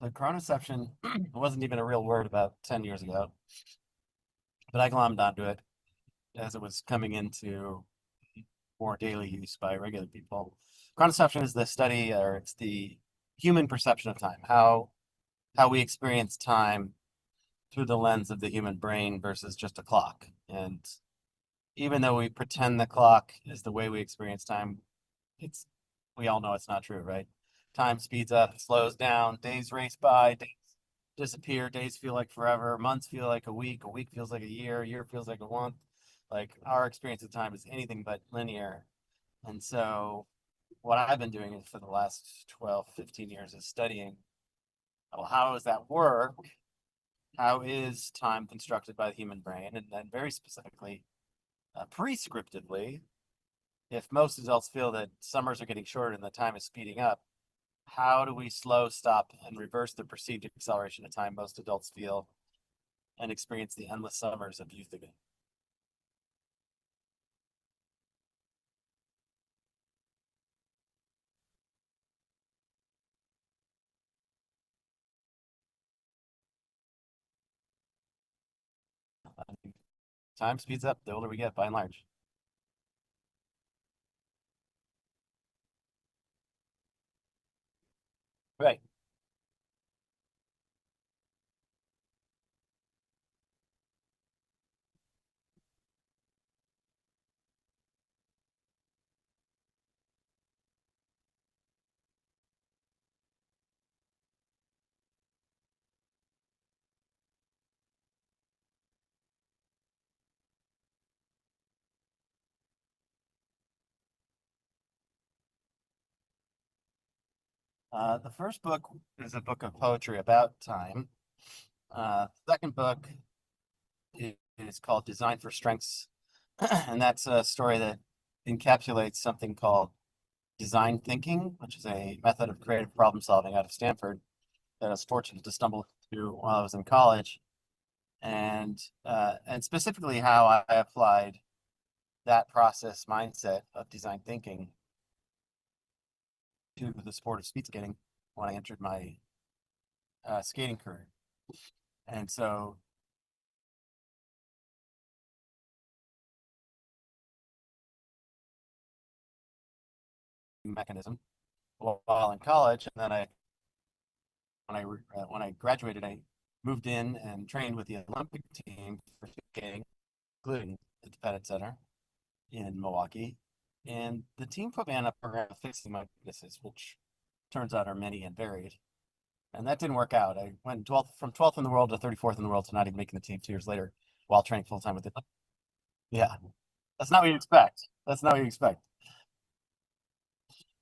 The chronoception wasn't even a real word about 10 years ago, but I glommed onto it as it was coming into more daily use by regular people. Chronoception is the study, or it's the human perception of time, how we experience time through the lens of the human brain versus just a clock. And even though we pretend the clock is the way we experience time, it's we all know it's not true, right? Time speeds up, slows down, days race by, days disappear, days feel like forever, months feel like a week feels like a year feels like a month. Like our experience of time is anything but linear. And so what I've been doing for the last 12, 15 years is studying, well, how does that work? How is time constructed by the human brain? And then very specifically, prescriptively, if most adults feel that summers are getting shorter and the time is speeding up, how do we slow, stop, and reverse the perceived acceleration of time most adults feel and experience the endless summers of youth again? Time speeds up the older we get, by and large. Right. The first book is a book of poetry about time. Second book is called Design for Strengths, and that's a story that encapsulates something called design thinking, which is a method of creative problem solving out of Stanford that I was fortunate to stumble through while I was in college, and specifically how I applied that process mindset of design thinking to the sport of speed skating when I entered my skating career. And so mechanism while in college, and then when I graduated, I moved in and trained with the Olympic team for skating, including at the Pettit Center in Milwaukee. And the team put me on a program of fixing my weaknesses, which turns out are many and varied. And that didn't work out. I went 12th from 12th in the world to 34th in the world to not even making the team 2 years later while training full time with it. Yeah, that's not what you expect. That's not what you expect.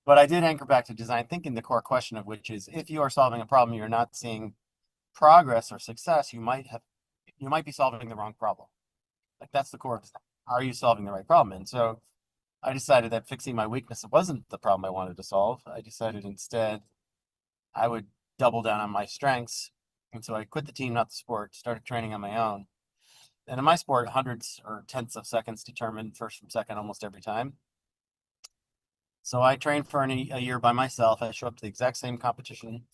But I did anchor back to design thinking, the core question of which is if you are solving a problem, you're not seeing progress or success, you might be solving the wrong problem. Like that's the core of are you solving the right problem? And so I decided that fixing my weakness wasn't the problem I wanted to solve. I decided instead I would double down on my strengths. And so I quit the team, not the sport, started training on my own. And in my sport, hundreds or tenths of seconds determine first from second almost every time. So I trained for a year by myself. I show up to the exact same competition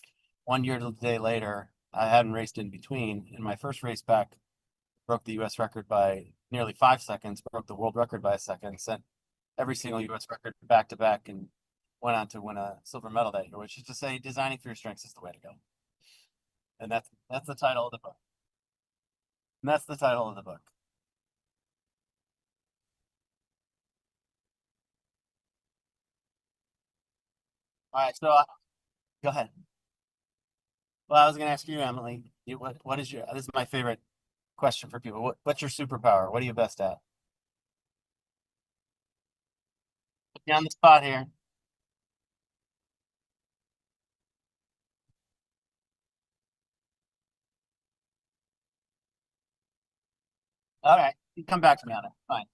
1 year to the day later. I hadn't raced in between. In my first race back, broke the US record by nearly 5 seconds, broke the world record by a second, set every single US record back to back, and went on to win a silver medal that year, which is to say designing for your strengths is the way to go. And that's the title of the book. And that's the title of the book. All right, so go ahead. Well, I was going to ask you, Emily, what is your, this is my favorite question for people. What's your superpower? What are you best at? Put you on the spot here. All right, you come back to me on it. Fine.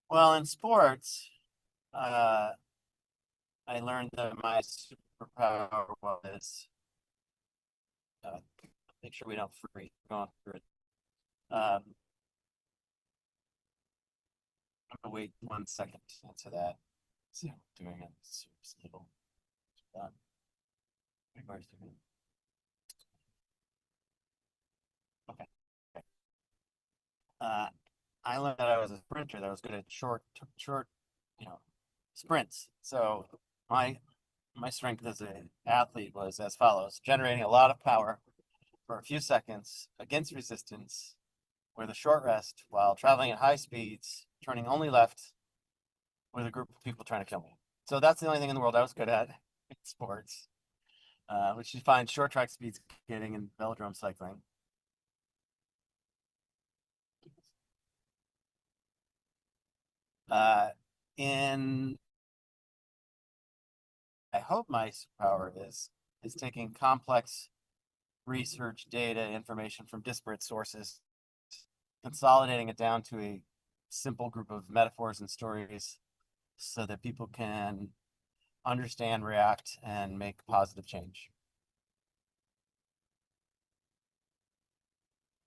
Well, in sports, uh, I learned that my superpower was make sure we don't freeze going through it. Um, I'm gonna wait 1 second to answer that. See, I'm doing it. It's little done. Where's the Okay. Uh, I learned that I was a sprinter that was good at short, you know, sprints. So my my strength as an athlete was as follows: generating a lot of power for a few seconds against resistance with a short rest while traveling at high speeds, turning only left with a group of people trying to kill me. So that's the only thing in the world I was good at in sports, which you find short track speed skating and velodrome cycling. Uh, in I hope my superpower is taking complex research data information from disparate sources, consolidating it down to a simple group of metaphors and stories so that people can understand, react, and make positive change.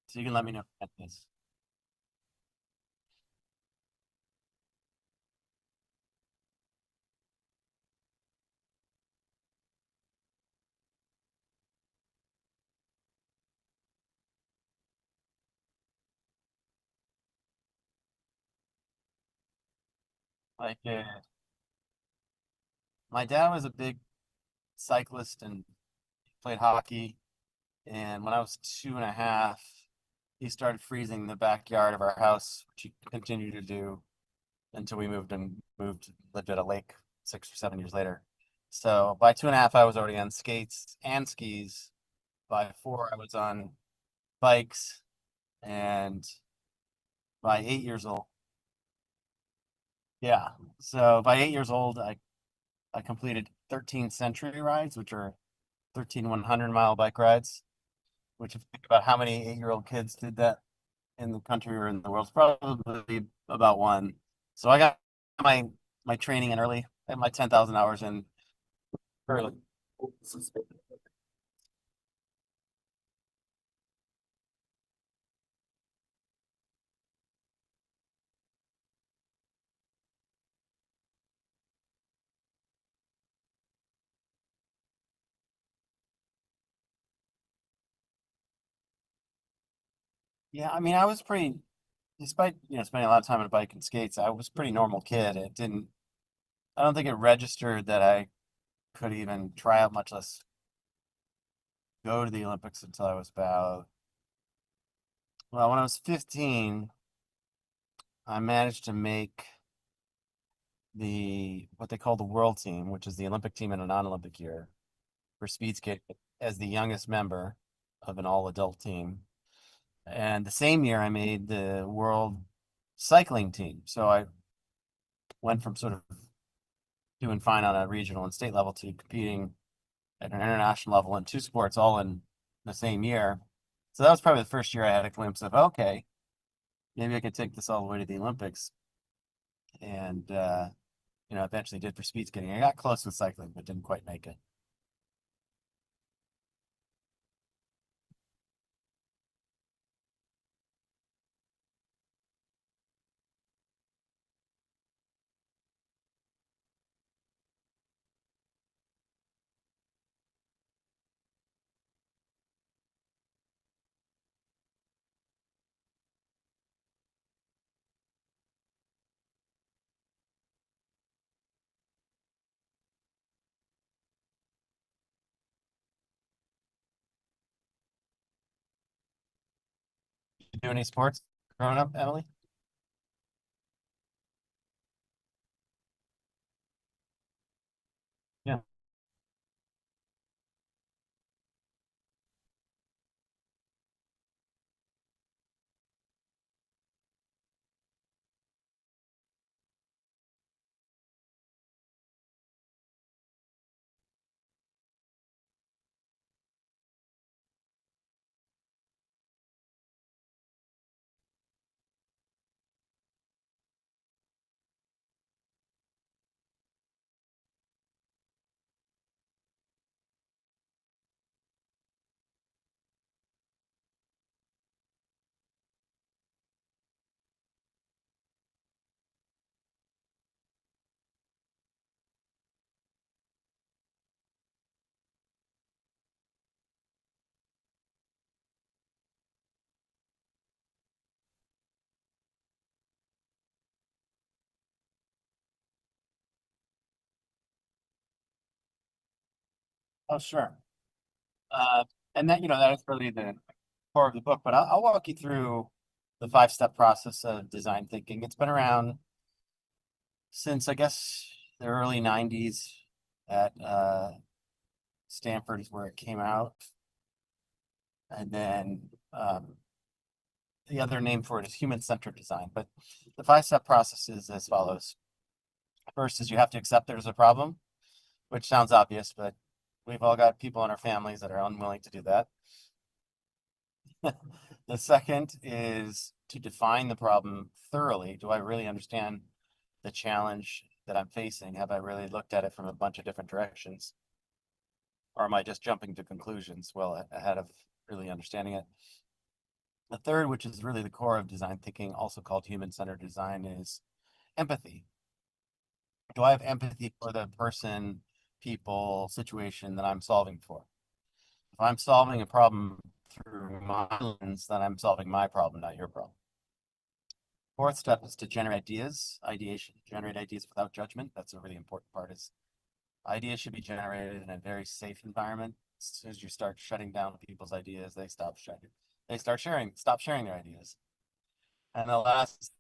So you can let me know if this. Like, my dad was a big cyclist and played hockey. And when I was 2.5, he started freezing the backyard of our house, which he continued to do until we lived at a lake 6 or 7 years later. So by 2.5, I was already on skates and skis. By 4, I was on bikes. And by 8 years old, yeah. So by 8 years old, I completed 13 century rides, which are 13 100-mile bike rides, which if you think about how many 8-year-old kids did that in the country or in the world, it's probably about one. So I got my my training in early, I had my 10,000 hours in early. Yeah, I mean, I was pretty, despite, spending a lot of time on a bike and skates, I was a pretty normal kid. I don't think it registered that I could even try out, much less go to the Olympics until I was well, when I was 15, I managed to make what they call the world team, which is the Olympic team in a non-Olympic year for speed skate as the youngest member of an all-adult team. And the same year, I made the world cycling team. So I went from sort of doing fine on a regional and state level to competing at an international level in two sports all in the same year. So that was probably the first year I had a glimpse of, okay, maybe I could take this all the way to the Olympics. And, eventually did for speed skating. I got close with cycling, but didn't quite make it. Did you do any sports growing up, Emily? Yeah. Oh, sure. Uh, and that, that is really the core of the book, but I'll walk you through the five-step process of design thinking. It's been around since, I guess, the early 90s at Stanford is where it came out. And then the other name for it is human-centered design. But the five-step process is as follows. First is you have to accept there's a problem, which sounds obvious, but we've all got people in our families that are unwilling to do that. The second is to define the problem thoroughly. Do I really understand the challenge that I'm facing? Have I really looked at it from a bunch of different directions? Or am I just jumping to conclusions well ahead of really understanding it? The third, which is really the core of design thinking, also called human-centered design, is empathy. Do I have empathy for the person, people, situation that I'm solving for? If I'm solving a problem through my lens, then I'm solving my problem, not your problem. Fourth step is to generate ideas, ideation, generate ideas without judgment. That's a really important part is ideas should be generated in a very safe environment. As soon as you start shutting down people's ideas, they stop sharing their ideas. And the last,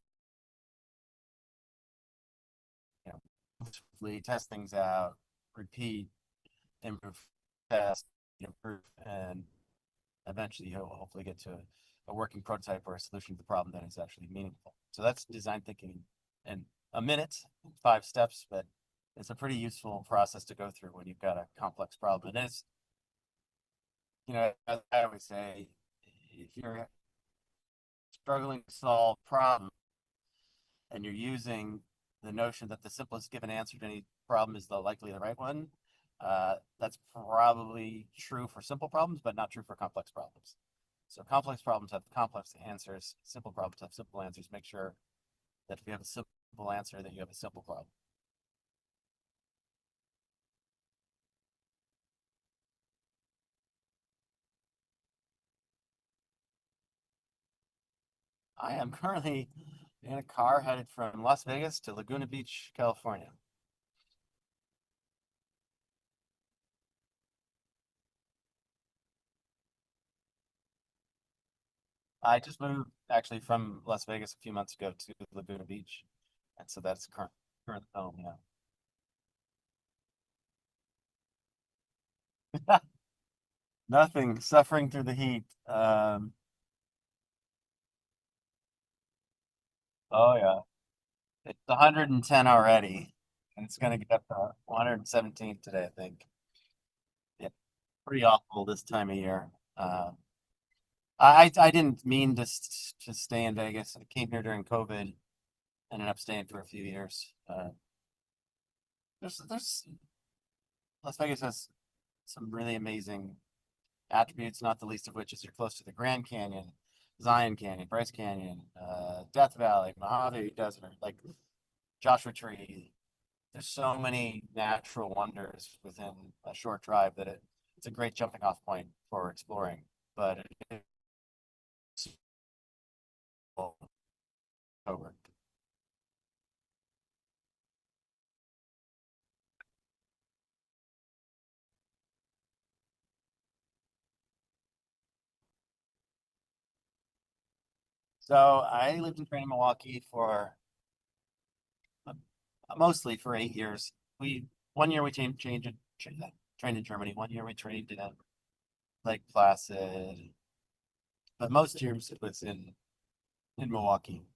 test things out, repeat, improve, test, improve, and eventually you'll hopefully get to a working prototype or a solution to the problem that is actually meaningful. So that's design thinking in a minute, 5 steps, but it's a pretty useful process to go through when you've got a complex problem. It is, as I always say, if you're struggling to solve problems and you're using the notion that the simplest given answer to any problem is the likely the right one, that's probably true for simple problems, but not true for complex problems. So complex problems have complex answers. Simple problems have simple answers. Make sure that if you have a simple answer, that you have a simple problem. I am currently in a car headed from Las Vegas to Laguna Beach, California. I just moved actually from Las Vegas a few months ago to Laguna Beach, and so that's current home. Yeah, nothing. Suffering through the heat. Oh yeah, it's 110 already, and it's gonna get up to 117 today, I think. Yeah, pretty awful this time of year. I didn't mean to stay in Vegas. I came here during COVID, ended up staying for a few years. There's Las Vegas has some really amazing attributes, not the least of which is you're close to the Grand Canyon, Zion Canyon, Bryce Canyon, Death Valley, Mojave Desert, like Joshua Tree. There's so many natural wonders within a short drive that it's a great jumping off point for exploring. But it's over. So I lived in Training Milwaukee for uh, mostly for 8 years. We 1 year we trained in Germany. 1 year we trained in Lake Placid, but most years it was in Milwaukee.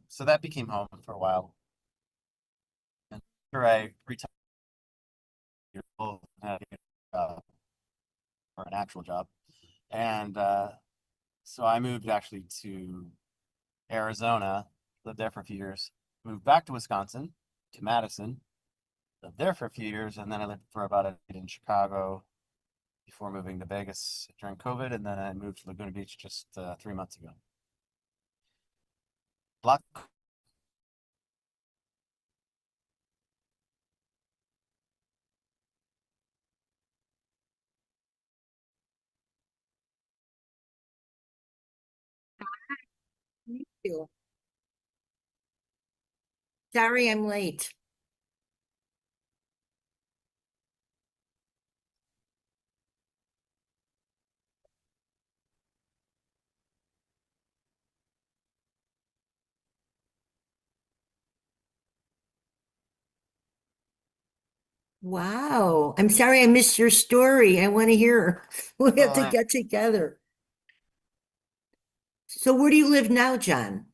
So that became home for a while. And after I retired, had to get a job or an actual job, and so I moved actually to Arizona, lived there for a few years, moved back to Wisconsin, to Madison, lived there for a few years, and then I lived for about a year in Chicago before moving to Vegas during COVID, and then I moved to Laguna Beach just 3 months ago. Luck. Thank you. Sorry, I'm late. Wow. I'm sorry I missed your story. I want to hear. We'll have Oh, to yeah. get together. So where do you live now, John?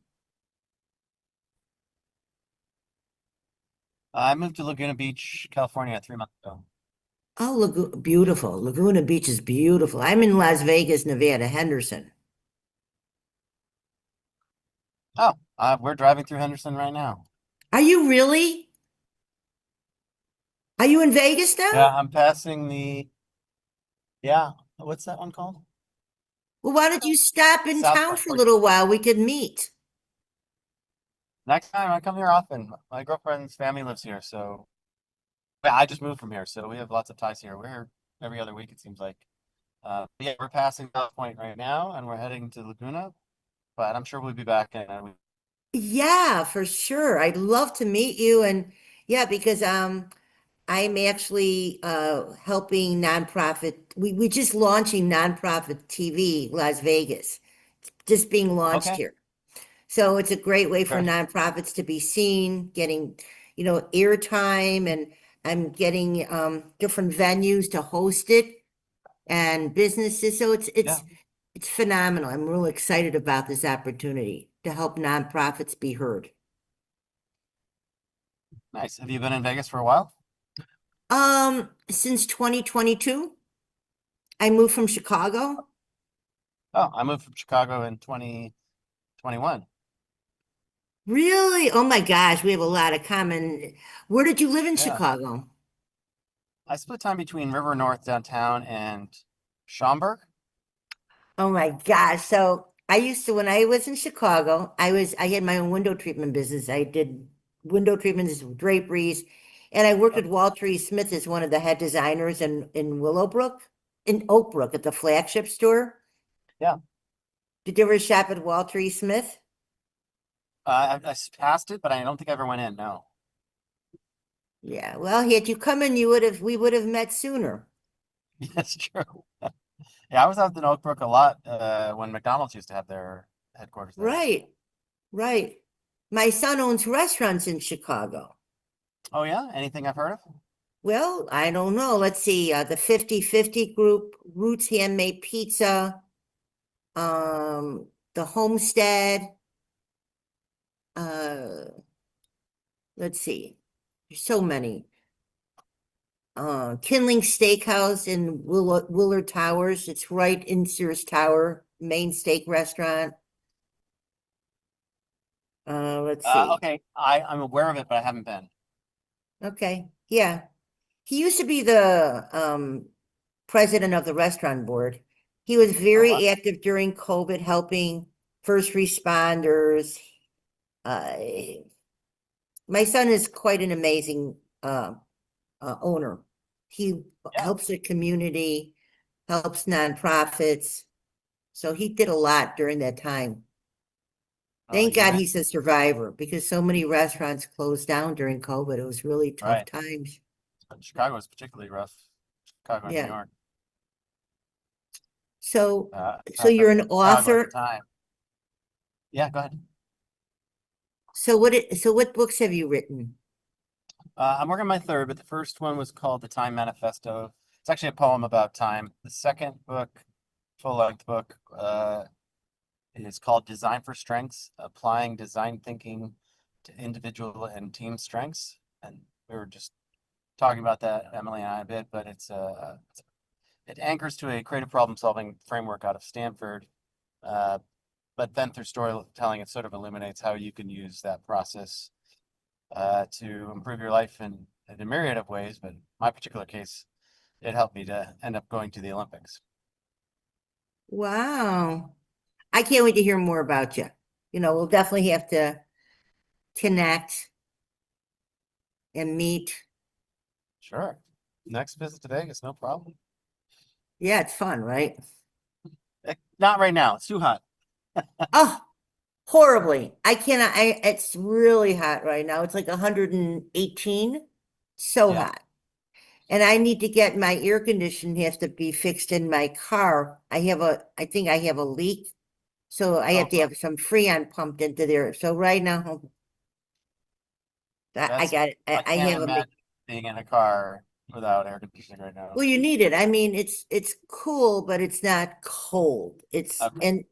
I moved to Laguna Beach, California 3 months ago. Oh, beautiful. Laguna Beach is beautiful. I'm in Las Vegas, Nevada, Henderson. Oh, we're driving through Henderson right now. Are you really? Are you in Vegas now? Yeah, I'm passing yeah, what's that one called? Well, why don't you stop in South town Park. for a little while? We could meet. Next time I come here often. My girlfriend's family lives here, so yeah, I just moved from here, so we have lots of ties here. We're here every other week, it seems like. Yeah, we're passing South Point right now, and we're heading to Laguna, but I'm sure we'll be back in a week. Yeah, for sure. I'd love to meet you. And yeah, because I'm actually helping nonprofit. We just launching nonprofit TV Las Vegas, just being launched Okay, here. So it's a great way for great. nonprofits to be seen, getting, airtime, and I'm getting different venues to host it and businesses. So it's Yeah, it's it's phenomenal. I'm really excited about this opportunity to help nonprofits be heard. nice. Have you been in Vegas for a while? Since 2022, I moved from Chicago. Oh, I moved from Chicago in 2021. Really? Oh my gosh, we have a lot of common. Where did you live in Yeah, Chicago? I split time between River North downtown and Schaumburg. Oh my gosh. So I used to, when I was in Chicago, I had my own window treatment business. I did window treatments, draperies, and I worked Oh, with Walter E. Smith as one of the head designers in Willowbrook, in Oakbrook at the flagship store. yeah. Did you ever shop at Walter E. Smith? I passed it, but I don't think I ever went in. No, Yeah. Well, had you come in, we would have met sooner. that's true. Yeah, I was out in Oak Brook a lot when McDonald's used to have their headquarters there. Right, right. My son owns restaurants in Chicago. Oh yeah, anything I've heard of? Well, I don't know. Let's see. The 50/50 group, Roots Handmade Pizza, the Homestead. Uh, let's see. There's so many. Kinling Steakhouse in Willard Towers. It's right in Sears Tower, main steak restaurant. Let's see. Okay, I'm aware of it, but I haven't been. Okay. Yeah. He used to be the president of the restaurant board. He was Oh wow. very active during COVID, helping first responders. Uh, my son is quite an amazing owner. He Yeah. helps the community, helps nonprofits. So he did a lot during that time. Thank You God mentioned he's a survivor because so many restaurants closed down during COVID. It was really tough right. times. But Chicago is particularly rough. Chicago and New Yeah. York. So, In so fact, I you're was an in Chicago at the author. time. Yeah, go ahead. So what books have you written? I'm working on my third, but the first one was called The Time Manifesto. It's actually a poem about time. The second book, full-length book, is called Design for Strengths, Applying Design Thinking to Individual and Team Strengths. And we were just talking about that, Emily and I, a bit, but it anchors to a creative problem-solving framework out of Stanford. Uh, but then through storytelling, it sort of illuminates how you can use that process to improve your life in a myriad of ways. But in my particular case, it helped me to end up going to the Olympics. Wow. I can't wait to hear more about you. We'll definitely have to connect and meet. Sure. Next visit to Vegas, no problem. Yeah, it's fun, right? Not right now. It's too hot. Oh, horribly. I cannot, it's really hot right now. It's like 118. So Yeah. hot. And I need to get my air conditioning has to be fixed in my car. I think I have a leak. So I Oh, have to have some Freon pumped into there. So right now, I that's, got it. I I can't have a, imagine being in a car without air conditioning right now. Well, you need it. I mean, it's cool, but it's not cold. It's Okay.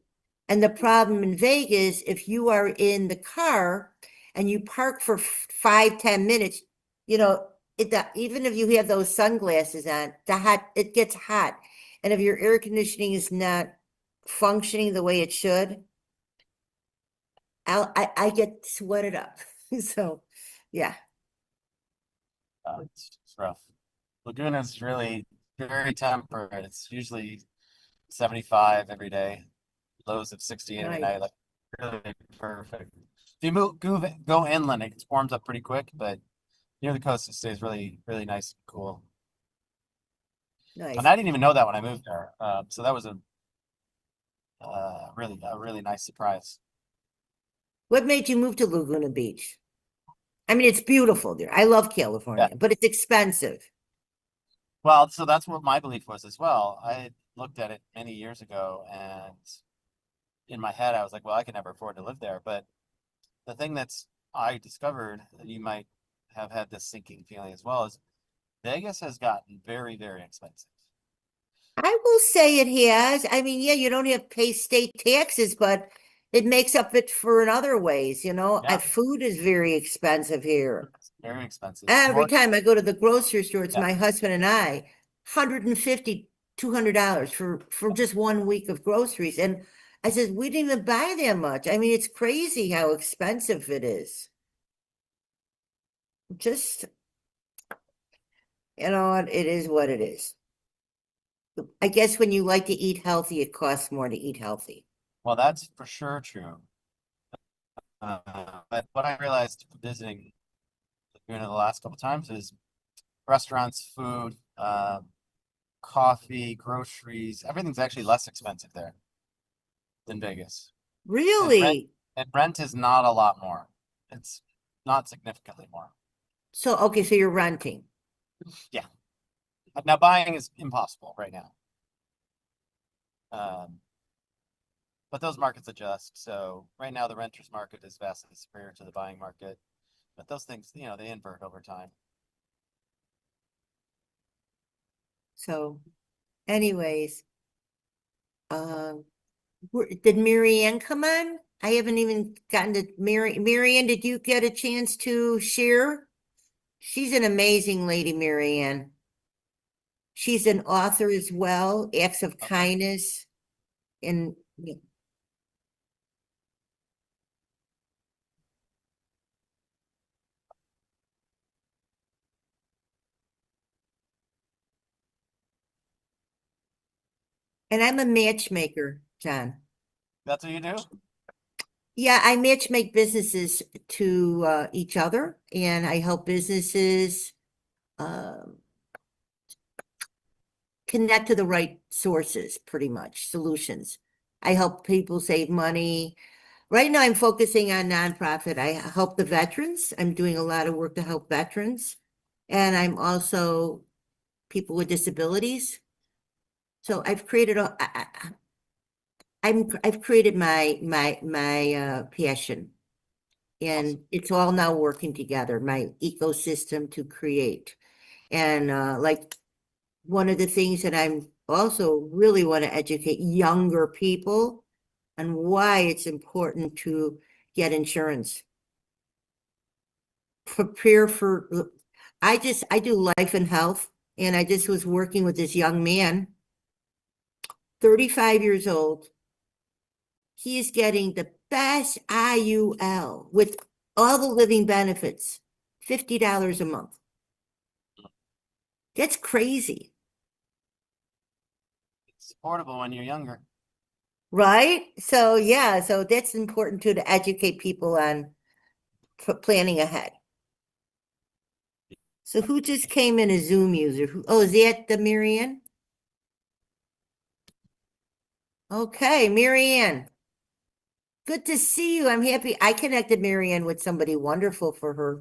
and the problem in Vegas, if you are in the car and you park for 5, 10 minutes, you know, even if you have those sunglasses on, it gets hot. And if your air conditioning is not functioning the way it should, I get sweated up. So, yeah. It's rough. Laguna is really very temperate. It's usually 75 every day, lows of 68 every Nice. night. Like really perfect. If you go inland, it warms up pretty quick, but near the coast, it stays really, really nice and cool. And Nice. I didn't even know that when I moved there. So that was a really nice surprise. What made you move to Laguna Beach? I mean, it's beautiful there. I love Yeah. California, but it's expensive. Well, so that's what my belief was as well. I looked at it many years ago, and in my head, I was like, well, I can never afford to live there. But the thing that's I discovered, and you might have had this sinking feeling as well, is Vegas has gotten very, very expensive. I will say it has. I mean, yeah, you don't have to pay state taxes, but it makes up it for in other ways, you know. Yeah, Food is very expensive here. it's very expensive. Every More, time I go to the grocery store, it's yeah, my husband and I, 150, $200 for just 1 week of groceries. And I says, we didn't even buy that much. I mean, it's crazy how expensive it is. Just, you know, it is what it is. I guess when you like to eat healthy, it costs more to eat healthy. well, that's for sure true. But what I realized visiting Laguna the last couple times is restaurants, food, coffee, groceries, everything's actually less expensive there than Vegas. And rent Really? and rent is not a lot more. It's not significantly more. So, okay, so you're renting. Yeah. Now buying is impossible right now. Um, but those markets adjust. So right now the renters market is vastly superior to the buying market. But those things, they invert over time. So, anyways, um, did Marianne come on? I haven't even gotten to Marianne, did you get a chance to share? She's an amazing lady, Marianne. She's an author as well, Acts of Okay. Kindness, and I'm a matchmaker, John. That's what you do? Yeah, I match make businesses to each other, and I help businesses um, connect to the right sources, pretty much solutions. I help people save money. Right now, I'm focusing on nonprofit. I help the veterans. I'm doing a lot of work to help veterans, and I'm also people with disabilities. So I've created I've created my passion, and Awesome. it's all now working together, my ecosystem to create. And like one of the things that I'm also really want to educate younger people on why it's important to get insurance. Prepare for, I do life and health, and I just was working with this young man, 35 years old. He is getting the best IUL with all the living benefits, $50 a month. That's crazy, It's affordable when you're younger. right? So yeah, so that's important too, to educate people on planning ahead. So who just came in, a Zoom user? Oh, is that the Marianne? Okay, Marianne. Good to see you. I'm happy. I connected Marianne with somebody wonderful for her.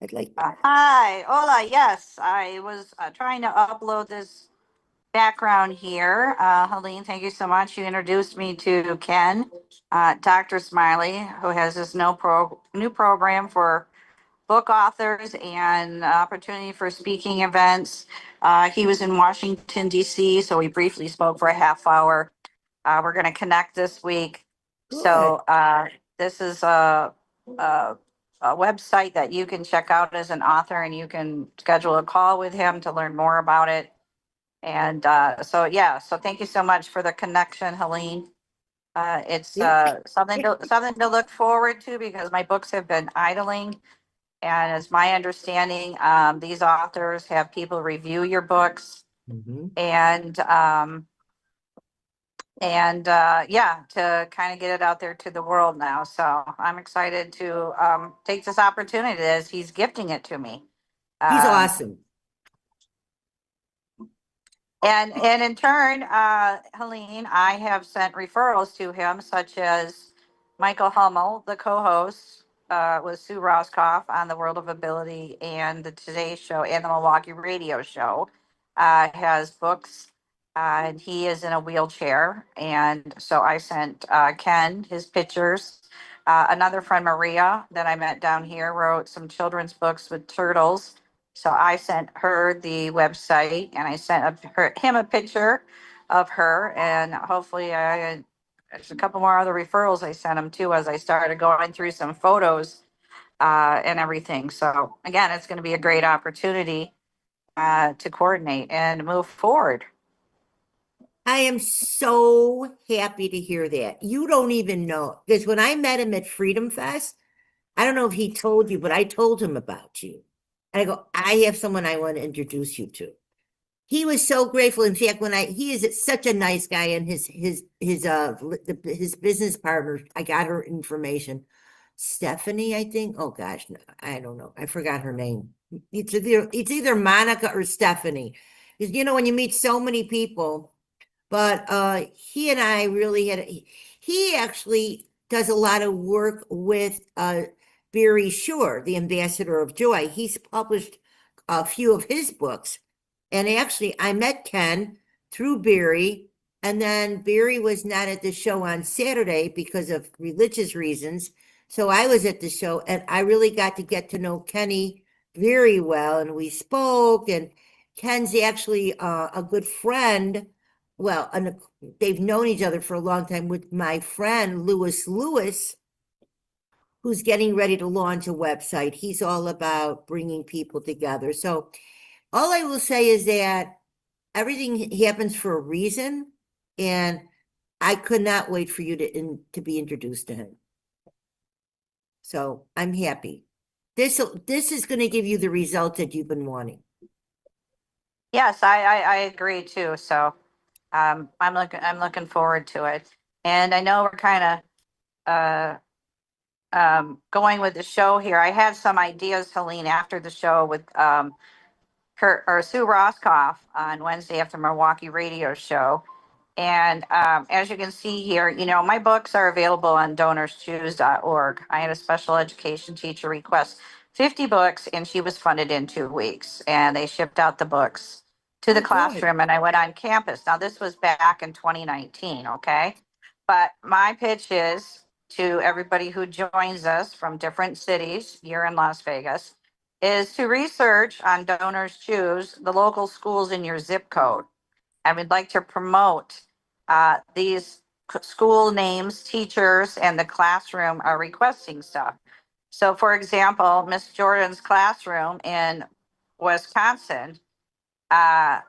I'd like, Hi, hola. Yes, I was trying to upload this background here. Helene, thank you so much. You introduced me to Ken, Dr. Smiley, who has this new program for book authors and opportunity for speaking events. He was in Washington, D.C., so we briefly spoke for a half hour. We're going to connect this week. Good. So this is a website that you can check out as an author, and you can schedule a call with him to learn more about it. And so thank you so much for the connection, Helene. It's something to look forward to because my books have been idling. And as my understanding, these authors have people review your books Mhm. and yeah, to kind of get it out there to the world now. So I'm excited to take this opportunity as he's gifting it to me. He's Um, awesome. and in turn, Helene, I have sent referrals to him, such as Michael Hummel, the co-host with Sue Roscoff on the World of Ability and the Today Show and the Milwaukee Radio Show, has books, and he is in a wheelchair. And so I sent Ken his pictures. Another friend, Maria, that I met down here, wrote some children's books with turtles. So I sent her the website and I sent him a picture of her, and hopefully there's a couple more other referrals I sent him too as I started going through some photos and everything. So again, it's going to be a great opportunity to coordinate and move forward. I am so happy to hear that. You don't even know, because when I met him at Freedom Fest, I don't know if he told you, but I told him about you. And I go, I have someone I want to introduce you to. He was so grateful. In fact, he is such a nice guy, and his business partner, I got her information. Stephanie, I think. Oh gosh, no, I don't know. I forgot her name. It's either Monica or Stephanie. Because when you meet so many people. But he and I really he actually does a lot of work with Barry Shore, the ambassador of joy. He's published a few of his books. And actually, I met Ken through Barry. And then Barry was not at the show on Saturday because of religious reasons. So I was at the show, and I really got to get to know Kenny very well. And we spoke, and Ken's actually a good friend. Well, and they've known each other for a long time with my friend Lewis, who's getting ready to launch a website. He's all about bringing people together. So all I will say is that everything happens for a reason, and I could not wait for you to be introduced to him. So I'm happy. This is going to give you the results that you've been wanting. Yes, I agree too. So I'm looking forward to it. And I know we're kind of going with the show here. I had some ideas, Helene, after the show with Sue Roscoff on Wednesday after Milwaukee Radio Show. And as you can see here, my books are available on donorschoose.org. I had a special education teacher request 50 books, and she was funded in 2 weeks. And they shipped out the books to the Oh, good. classroom, and I went on campus. Now, this was back in 2019, okay? But my pitch is to everybody who joins us from different cities here in Las Vegas is to research on Donors Choose the local schools in your zip code. I would like to promote these school names, teachers, and the classroom are requesting stuff. So, for example, Miss Jordan's classroom in Wisconsin uh,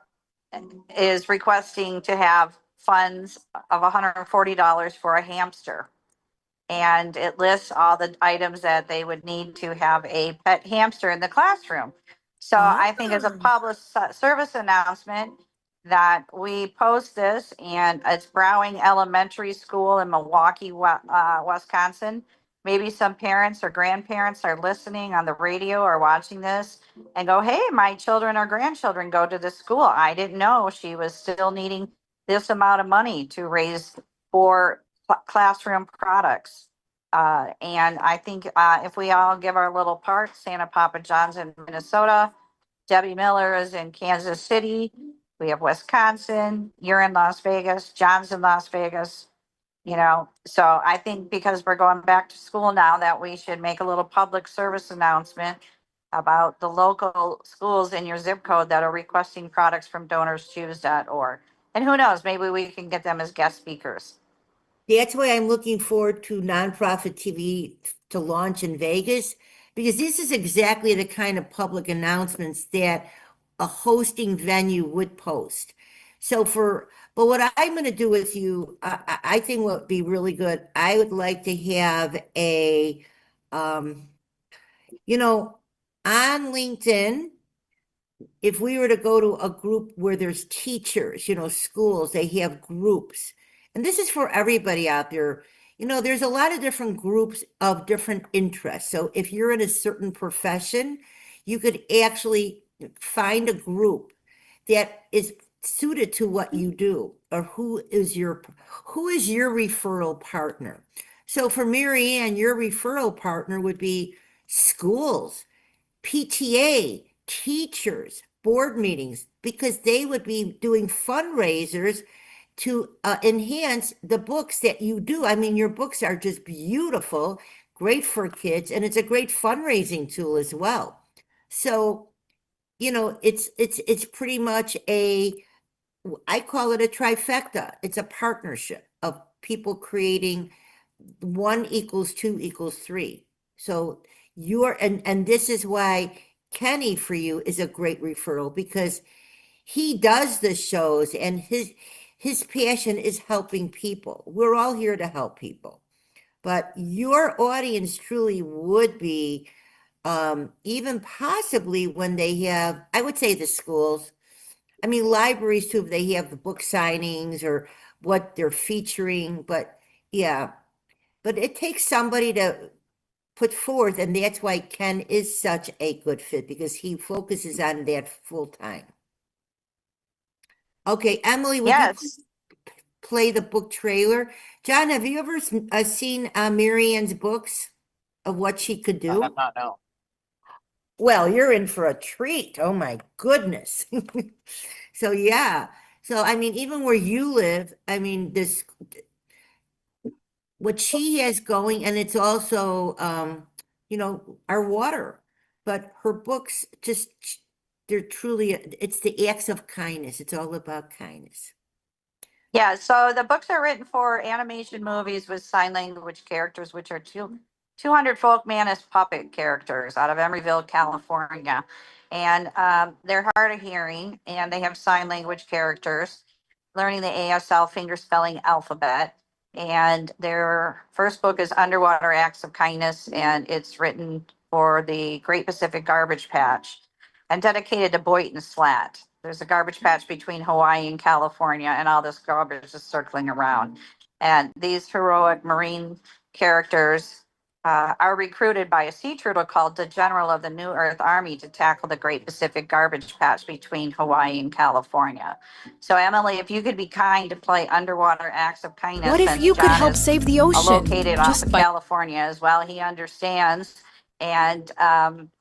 is requesting to have funds of $140 for a hamster. And it lists all the items that they would need to have a pet hamster in the classroom. So I think as a public service announcement that we post this, and it's Browning Elementary School in Milwaukee, Wisconsin. Maybe some parents or grandparents are listening on the radio or watching this and go, hey, my children or grandchildren go to this school. I didn't know she was still needing this amount of money to raise for classroom products. And I think if we all give our little part, Santa Papa John's in Minnesota, Debbie Miller is in Kansas City, we have Wisconsin, you're in Las Vegas, John's in Las Vegas, So I think because we're going back to school now, that we should make a little public service announcement about the local schools in your zip code that are requesting products from donorschoose.org. And who knows, maybe we can get them as guest speakers. That's why I'm looking forward to nonprofit TV to launch in Vegas, because this is exactly the kind of public announcements that a hosting venue would post. But what I'm going to do with you, I think what would be really good, I would like to have um, on LinkedIn, if we were to go to a group where there's teachers, schools, they have groups. And this is for everybody out there. There's a lot of different groups of different interests. So if you're in a certain profession, you could actually find a group that is suited to what you do, or who is your referral partner. So for Mary Ann, your referral partner would be schools, PTA, teachers, board meetings, because they would be doing fundraisers to enhance the books that you do. I mean, your books are just beautiful, great for kids, and it's a great fundraising tool as well. So, it's pretty much I call it a trifecta. It's a partnership of people creating 1 = 2 = 3. So and this is why Kenny for you is a great referral, because he does the shows and his passion is helping people. We're all here to help people. But your audience truly would be even possibly when they have, I would say the schools, I mean, libraries too, if they have the book signings or what they're featuring, but yeah. But it takes somebody to put forth, and that's why Ken is such a good fit, because he focuses on that full time. Okay, Emily, would you Yes. play the book trailer? John, have you ever seen Mary Ann's books of what she could I do? have not know. Well, you're in for a treat. Oh my goodness. So yeah. So I mean, even where you live, I mean, what she has going, and it's also our water. But her books just they're truly, it's the acts of kindness. It's all about kindness. Yeah, so the books are written for animation movies with sign language characters, which are 200 folk Manus puppet characters out of Emeryville, California. And they're hard of hearing, and they have sign language characters, learning the ASL finger spelling alphabet. And their first book is Underwater Acts of Kindness, and it's written for the Great Pacific Garbage Patch and dedicated to Boynton Slat. There's a garbage patch between Hawaii and California, and all this garbage is circling around. And these heroic marine characters are recruited by a sea turtle called the General of the New Earth Army to tackle the Great Pacific Garbage Patch between Hawaii and California. So, Emily, if you could be kind to play Underwater Acts of Kindness, What if since you could John help is save the ocean located off just of by California as well, he understands. And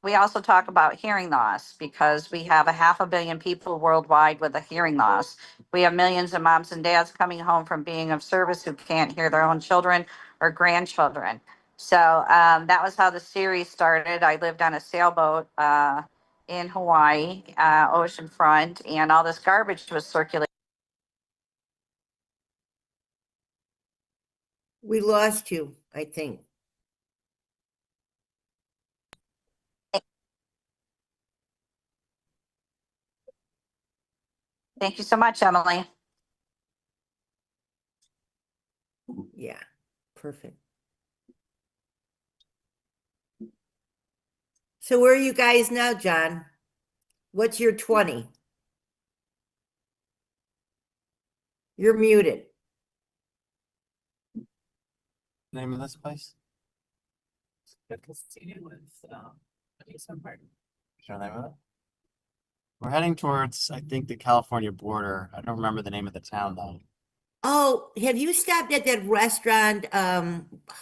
we also talk about hearing loss, because we have 500 million people worldwide with a hearing loss. We have millions of moms and dads coming home from being of service who can't hear their own children or grandchildren. So that was how the series started. I lived on a sailboat in Hawaii, oceanfront, and all this garbage was circulating. We lost you, I think. Thank you so much, Emily. Yeah, perfect. So where are you guys now, John? What's your 20? You're muted. Name of this place? Sure, name of it? We're heading towards, I think, the California border. I don't remember the name of the town though. Oh, have you stopped at that restaurant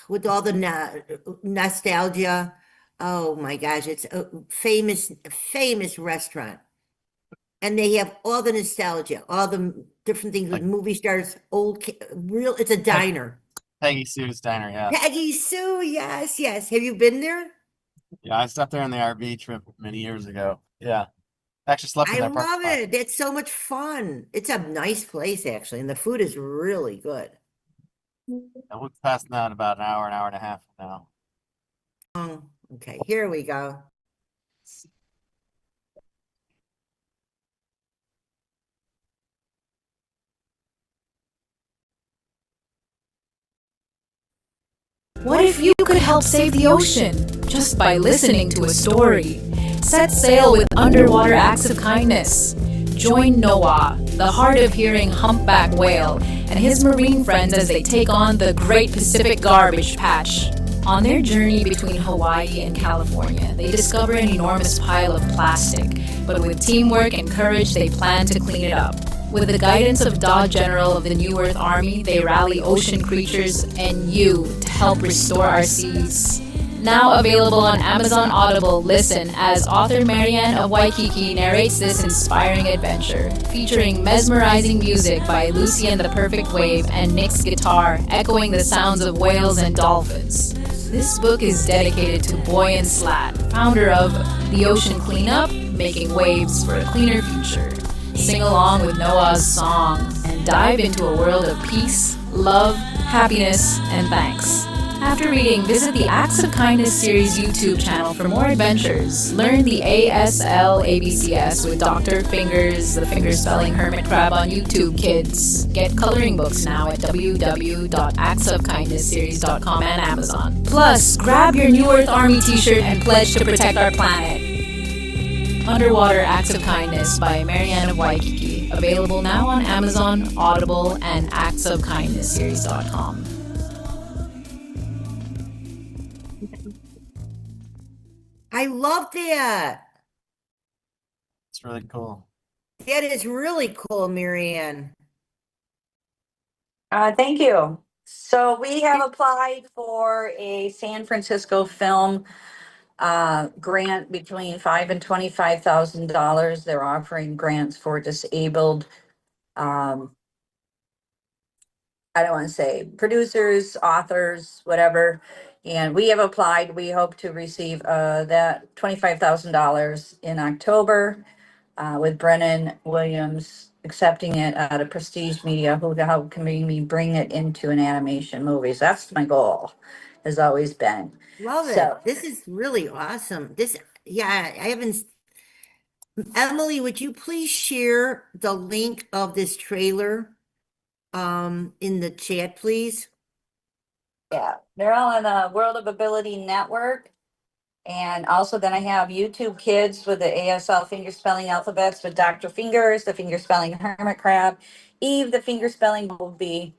with all the nostalgia? Oh my gosh, it's a famous restaurant. And they have all the nostalgia, all the different things with Like- movie stars, real, it's a diner. Peggy Sue's Diner, yeah. Peggy Sue, yes, yes. Have you been there? Yeah, I slept there on the RV trip many years ago. Yeah. Actually slept in I their parking love lot. it. It's so much fun. It's a nice place, actually, and the food is really good. And we'll pass now in about an hour and a half from now. Okay, here we go. What if you could help save the ocean just by listening to a story? Set sail with underwater acts of kindness. Join Noah, the hard of hearing humpback whale, and his marine friends as they take on the Great Pacific Garbage Patch. On their journey between Hawaii and California, they discover an enormous pile of plastic, but with teamwork and courage, they plan to clean it up. With the guidance of Dog General of the New Earth Army, they rally ocean creatures and you to help restore our seas. Now available on Amazon Audible, listen as author Marianne of Waikiki narrates this inspiring adventure, featuring mesmerizing music by Lucy and the Perfect Wave and Nick's guitar, echoing the sounds of whales and dolphins. This book is dedicated to Boy and Slat, founder of The Ocean Cleanup, making waves for a cleaner future. Sing along with Noah's song and dive into a world of peace, love, happiness, and thanks. After reading, visit the Acts of Kindness series YouTube channel for more adventures. Learn the ASL ABCS with Dr. Fingers, the fingerspelling hermit crab on YouTube, kids. Get coloring books now at www.actsofkindnessseries.com and Amazon. Plus, grab your New Earth Army t-shirt and pledge to protect our planet. Underwater Acts of Kindness by Marianne of Waikiki. Available now on Amazon, Audible, and actsofkindnessseries.com. I love that. It's really cool. That is really cool, Marianne. Thank you. So we have applied for a San Francisco film grant between $5,000 and $25,000. They're offering grants for disabled, I don't want to say producers, authors, whatever. And we have applied. We hope to receive that $25,000 in October with Brennan Williams accepting it out of Prestige Media, who to help can we bring it into an animation movie. So that's my goal, has always been. Love it. So This is really awesome. Yeah, I haven't. Emily, would you please share the link of this trailer in the chat, please? yeah, they're all on the World of Ability Network. And also then I have YouTube Kids with the ASL fingerspelling alphabets with Dr. Fingers, the fingerspelling hermit crab, Eve, the fingerspelling bumblebee,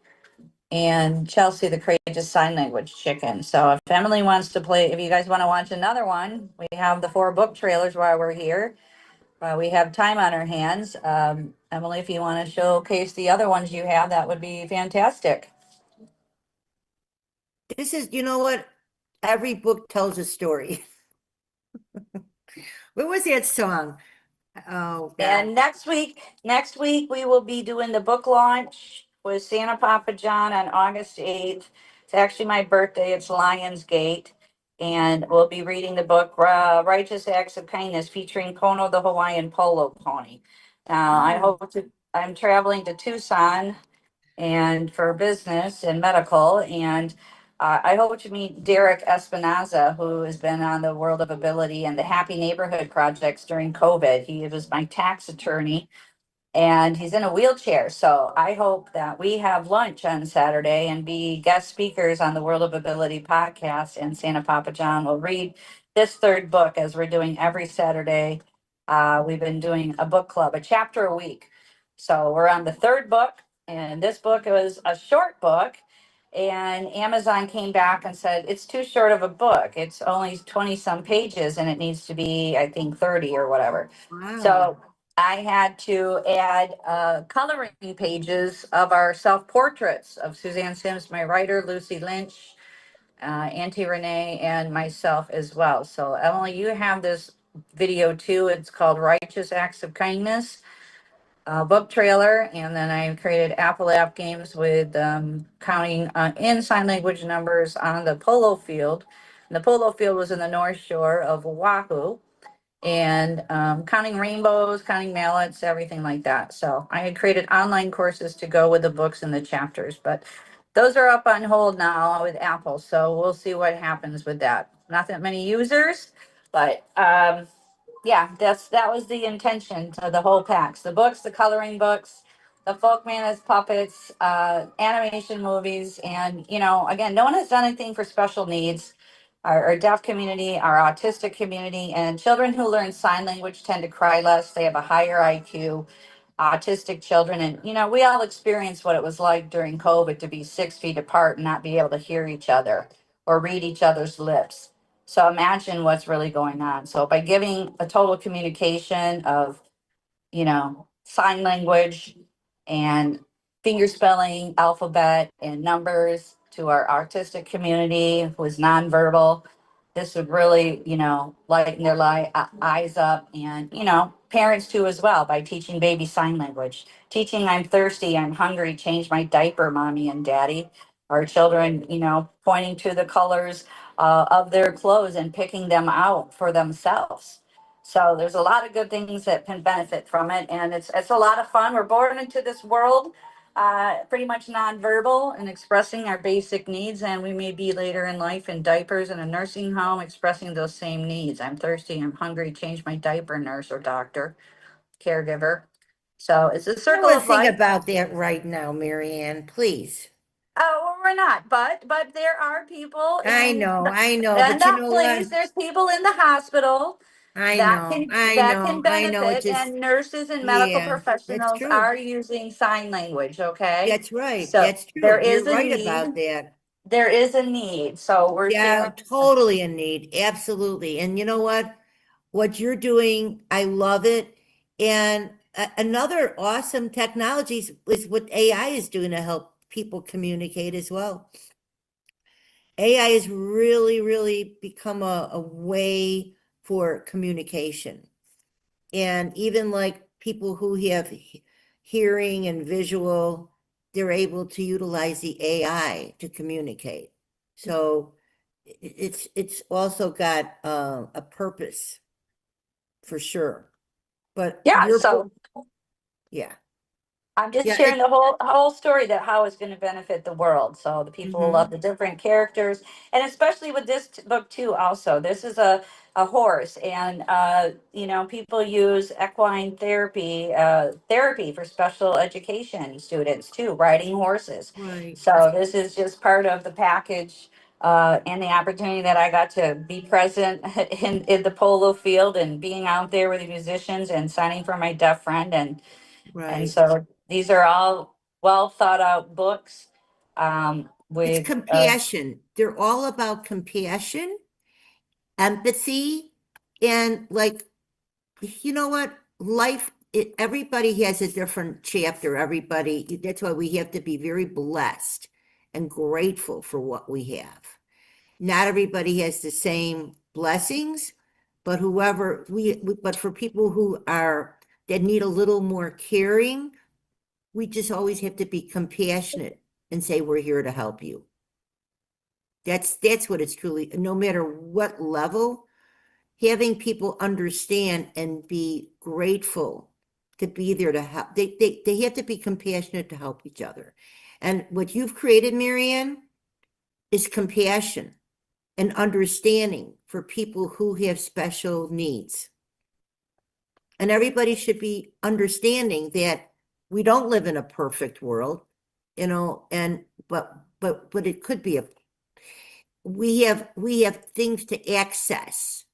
and Chelsea, the courageous sign language chicken. So if Emily wants to play, if you guys want to watch another one, we have the 4 book trailers while we're here. We have time on our hands. Emily, if you want to showcase the other ones you have, that would be fantastic. This is, you know what? Every book tells a story. What was that song? Oh, God. And next week we will be doing the book launch with Santa Papa John on August 8th. It's actually my birthday. It's Lionsgate. And we'll be reading the book Righteous Acts of Kindness featuring Kono the Hawaiian Polo Pony. I'm traveling to Tucson and for business and medical. And I hope to meet Derek Espinaza, who has been on the World of Ability and the Happy Neighborhood projects during COVID. He was my tax attorney and he's in a wheelchair. So I hope that we have lunch on Saturday and be guest speakers on the World of Ability podcast. And Santa Papa John will read this 3rd book as we're doing every Saturday. We've been doing a book club, a chapter a week. So we're on the 3rd book, and this book was a short book. And Amazon came back and said, it's too short of a book. It's only 20 some pages and it needs to be, I think, 30 or whatever. Wow. So I had to add coloring pages of our self-portraits of Suzanne Sims, my writer, Lucy Lynch, Auntie Renee, and myself as well. So Emily, you have this video too. It's called Righteous Acts of Kindness, book trailer. And then I created Apple App games with counting in sign language numbers on the polo field. And the polo field was in the North Shore of Oahu, and counting rainbows, counting mallets, everything like that. So I had created online courses to go with the books and the chapters, but those are up on hold now with Apple. So we'll see what happens with that. Not that many users, but yeah, that was the intention to the whole packs, the books, the coloring books, the Folkman puppets, animation movies. And, you know, again, no one has done anything for special needs, our deaf community, our autistic community, and children who learn sign language tend to cry less. They have a higher IQ, autistic children. And, you know, we all experienced what it was like during COVID to be 6 feet apart and not be able to hear each other or read each other's lips. So imagine what's really going on. So by giving a total communication of, you know, sign language and finger spelling, alphabet, and numbers to our artistic community who is nonverbal, this would really, you know, lighten their eyes up, and, you know, parents too as well, by teaching baby sign language, teaching I'm thirsty, I'm hungry, change my diaper, mommy and daddy. Our children, you know, pointing to the colors of their clothes and picking them out for themselves. So there's a lot of good things that can benefit from it, and it's a lot of fun. We're born into this world pretty much nonverbal and expressing our basic needs, and we may be later in life in diapers in a nursing home expressing those same needs. I'm thirsty, I'm hungry, change my diaper, nurse or doctor, caregiver. So it's a I circle want of to think life. about that right now, Marianne, please. Oh, well, we're not, but there are people I know, and but you not know what? please, there's people in the hospital that can I know. It benefit, just, and nurses and medical yeah, that's professionals true. are using sign language, okay? That's right. So That's true. You're right about that. there is a need, so we're Yeah, seeing. totally in need. Absolutely. And you know what? What you're doing, I love it. And another awesome technology is what AI is doing to help people communicate as well. AI has really, really become a way for communication. And even like people who have hearing and visual, they're able to utilize the AI to communicate. So it's also got a purpose for sure. But Yeah, your book, so yeah, I'm just yeah, sharing the whole story, that how it's going to benefit the world. So the people will love mhm, the different characters, and especially with this book too. Also, this is a horse, and you know, people use equine therapy for special education students too, riding horses. right, So this is just part of the package. And the opportunity that I got to be present in the polo field and being out there with the musicians and signing for my deaf friend, and right. so these are all well thought out books It's with compassion. They're all about compassion, empathy, and like, you know what? Life, everybody has a different chapter. Everybody, that's why we have to be very blessed and grateful for what we have. Not everybody has the same blessings, but whoever but for people who are that need a little more caring, we just always have to be compassionate and say we're here to help you. That's what it's truly, no matter what level, having people understand and be grateful to be there to help. They have to be compassionate to help each other. And what you've created, Marianne, is compassion and understanding for people who have special needs. And everybody should be understanding that we don't live in a perfect world, you know, and but it could be we have things to access,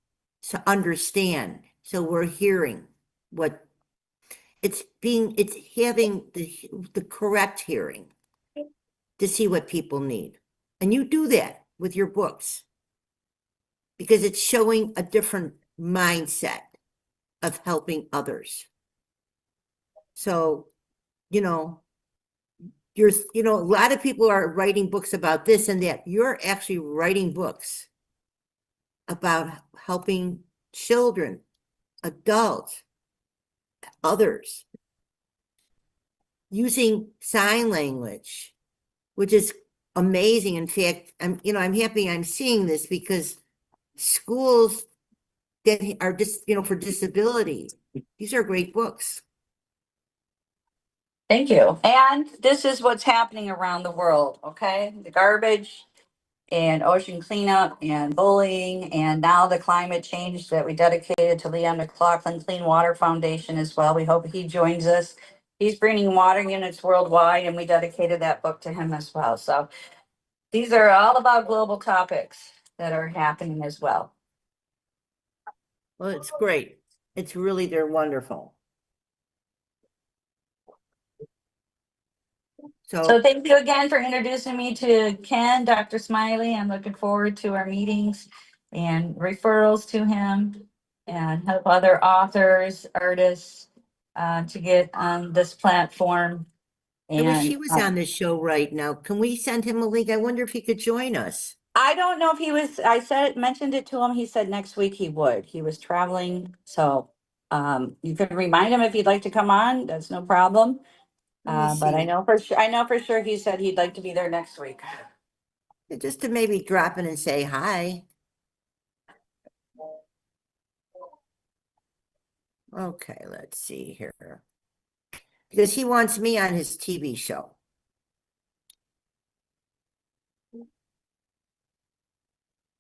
to understand. So we're hearing what it's having the correct hearing to see what people need. And you do that with your books because it's showing a different mindset of helping others. So, you know, a lot of people are writing books about this and that. You're actually writing books about helping children, adults, others using sign language, which is amazing. In fact, I'm happy I'm seeing this because schools that are just, for disability. These are great books. Thank you. And this is what's happening around the world, okay? The garbage and ocean cleanup and bullying, and now the climate change that we dedicated to Leon McLaughlin Clean Water Foundation as well. We hope he joins us. He's bringing water units worldwide, and we dedicated that book to him as well. So these are all about global topics that are happening as well. Well, it's great. They're wonderful. So thank you again for introducing me to Ken, Dr. Smiley. I'm looking forward to our meetings and referrals to him and help other authors, artists to get on this platform. I wish he And was on the show right now. Can we send him a link? I wonder if he could join us. I don't know if he was, mentioned it to him. He said next week he would. He was traveling. So you could remind him if he'd like to come on. That's no problem. But I know for sure he said he'd like to be there next week. Just to maybe drop in and say hi. Okay, let's see here. Because he wants me on his TV show.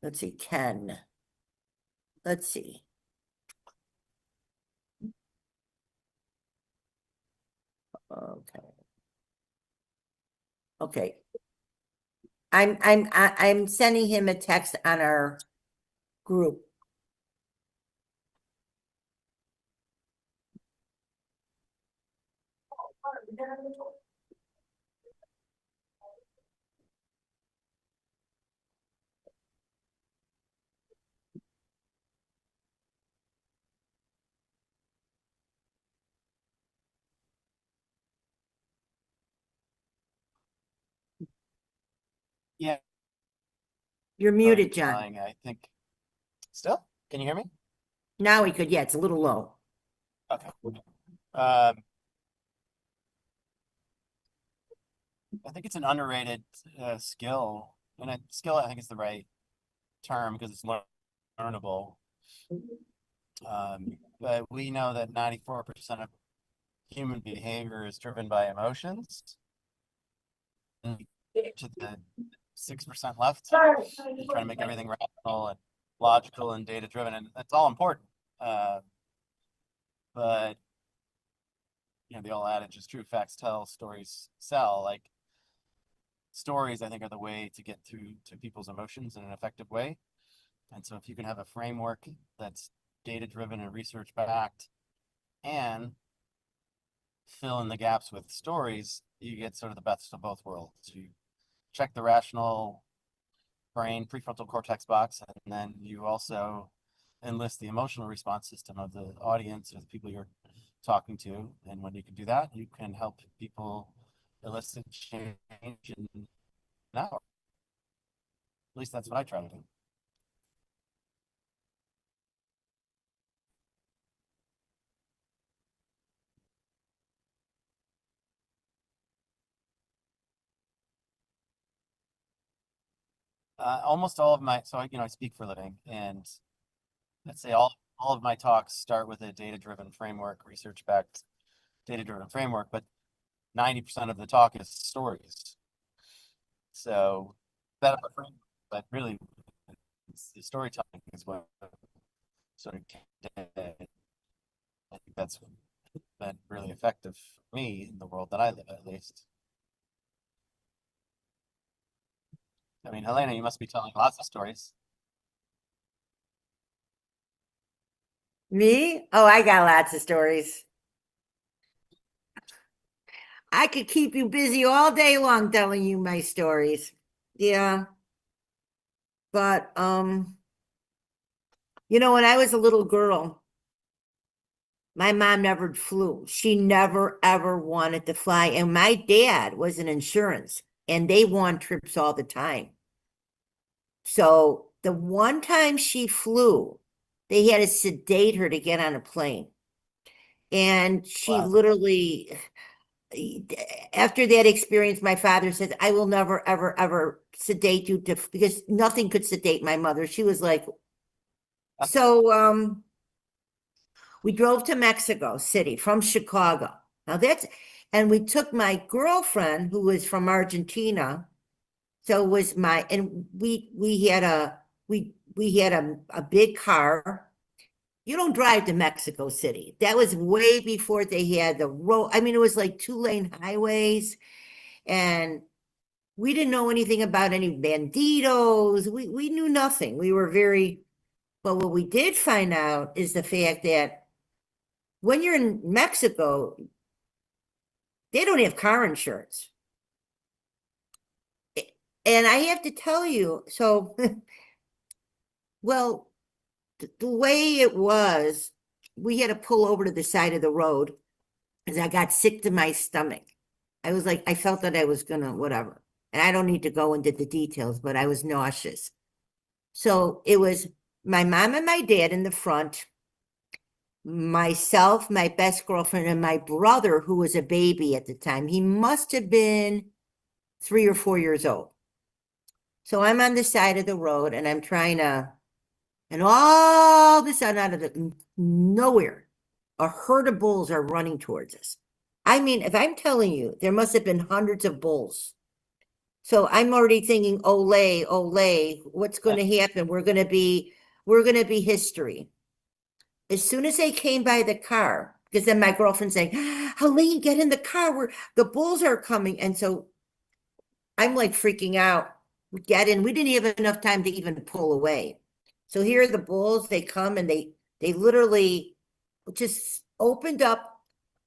Let's see, Ken. Let's see. Okay. Okay. I'm sending him a text on our group. Yeah. You're muted, John. I think. Still? Can you hear me? Now we could. Yeah, it's a little low. Okay. I think it's an underrated skill, and skill I think is the right term because it's learnable. But we know that 94% of human behavior is driven by emotions. And to the 6% left, you try to make everything rational and logical and data driven, and that's all important. But the old adage is true: facts tell, stories sell. Like stories, I think, are the way to get through to people's emotions in an effective way. And so, if you can have a framework that's data driven and research backed, and fill in the gaps with stories, you get sort of the best of both worlds. You check the rational brain prefrontal cortex box, and then you also enlist the emotional response system of the audience or the people you're talking to. And when you can do that, you can help people elicit change in an hour. At least that's what I try to do. Almost all of my, so I speak for a living, and let's say all of my talks start with a data-driven framework, research-backed data-driven framework, but 90% of the talk is stories. So that, but really, the storytelling is what sort of, I think that's been really effective for me in the world that I live, at least. I mean, Helena, you must be telling lots of stories. Me? Oh, I got lots of stories. I could keep you busy all day long telling you my stories. Yeah. But, when I was a little girl, my mom never flew. She never, ever wanted to fly. And my dad was in insurance, and they won trips all the time. So the one time she flew, they had to sedate her to get on a plane. And she literally, after that experience, my father said, I will never, ever, ever sedate you because nothing could sedate my mother. She was like, So we drove to Mexico City from Chicago. Now and we took my girlfriend who was from Argentina. So was and we had a big car. You don't drive to Mexico City. That was way before they had the road. I mean, it was like 2-lane highways, and we didn't know anything about any banditos. We knew nothing. We were but what we did find out is the fact that when you're in Mexico, they don't have car insurance. And I have to tell you, so, well, the way it was, we had to pull over to the side of the road because I got sick to my stomach. I was like, I felt that I was gonna, whatever. And I don't need to go into the details, but I was nauseous. So it was my mom and my dad in the front, myself, my best girlfriend, and my brother, who was a baby at the time. He must have been 3 or 4 years old. So I'm on the side of the road and I'm trying to, and all of a sudden out of nowhere, a herd of bulls are running towards us. I mean, if I'm telling you, there must have been hundreds of bulls. So I'm already thinking, ole, ole, what's going to happen? We're going to be history. As soon as they came by the car, because then my girlfriend's saying, Helene, get in the car, the bulls are coming. And so I'm like freaking out. We get in, we didn't have enough time to even pull away. So here are the bulls, they come and they literally just opened up,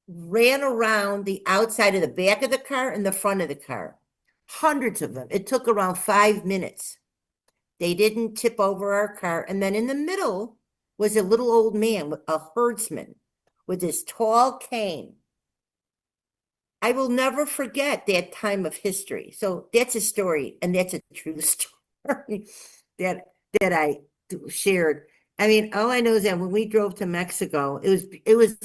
ran around the outside of the back of the car and the front of the car. Hundreds of them. It took around 5 minutes. They didn't tip over our car. And then in the middle was a little old man, a herdsman, with this tall cane. I will never forget that time of history. So that's a story, and that's a true story that I shared. I mean, all I know is that when we drove to Mexico, it was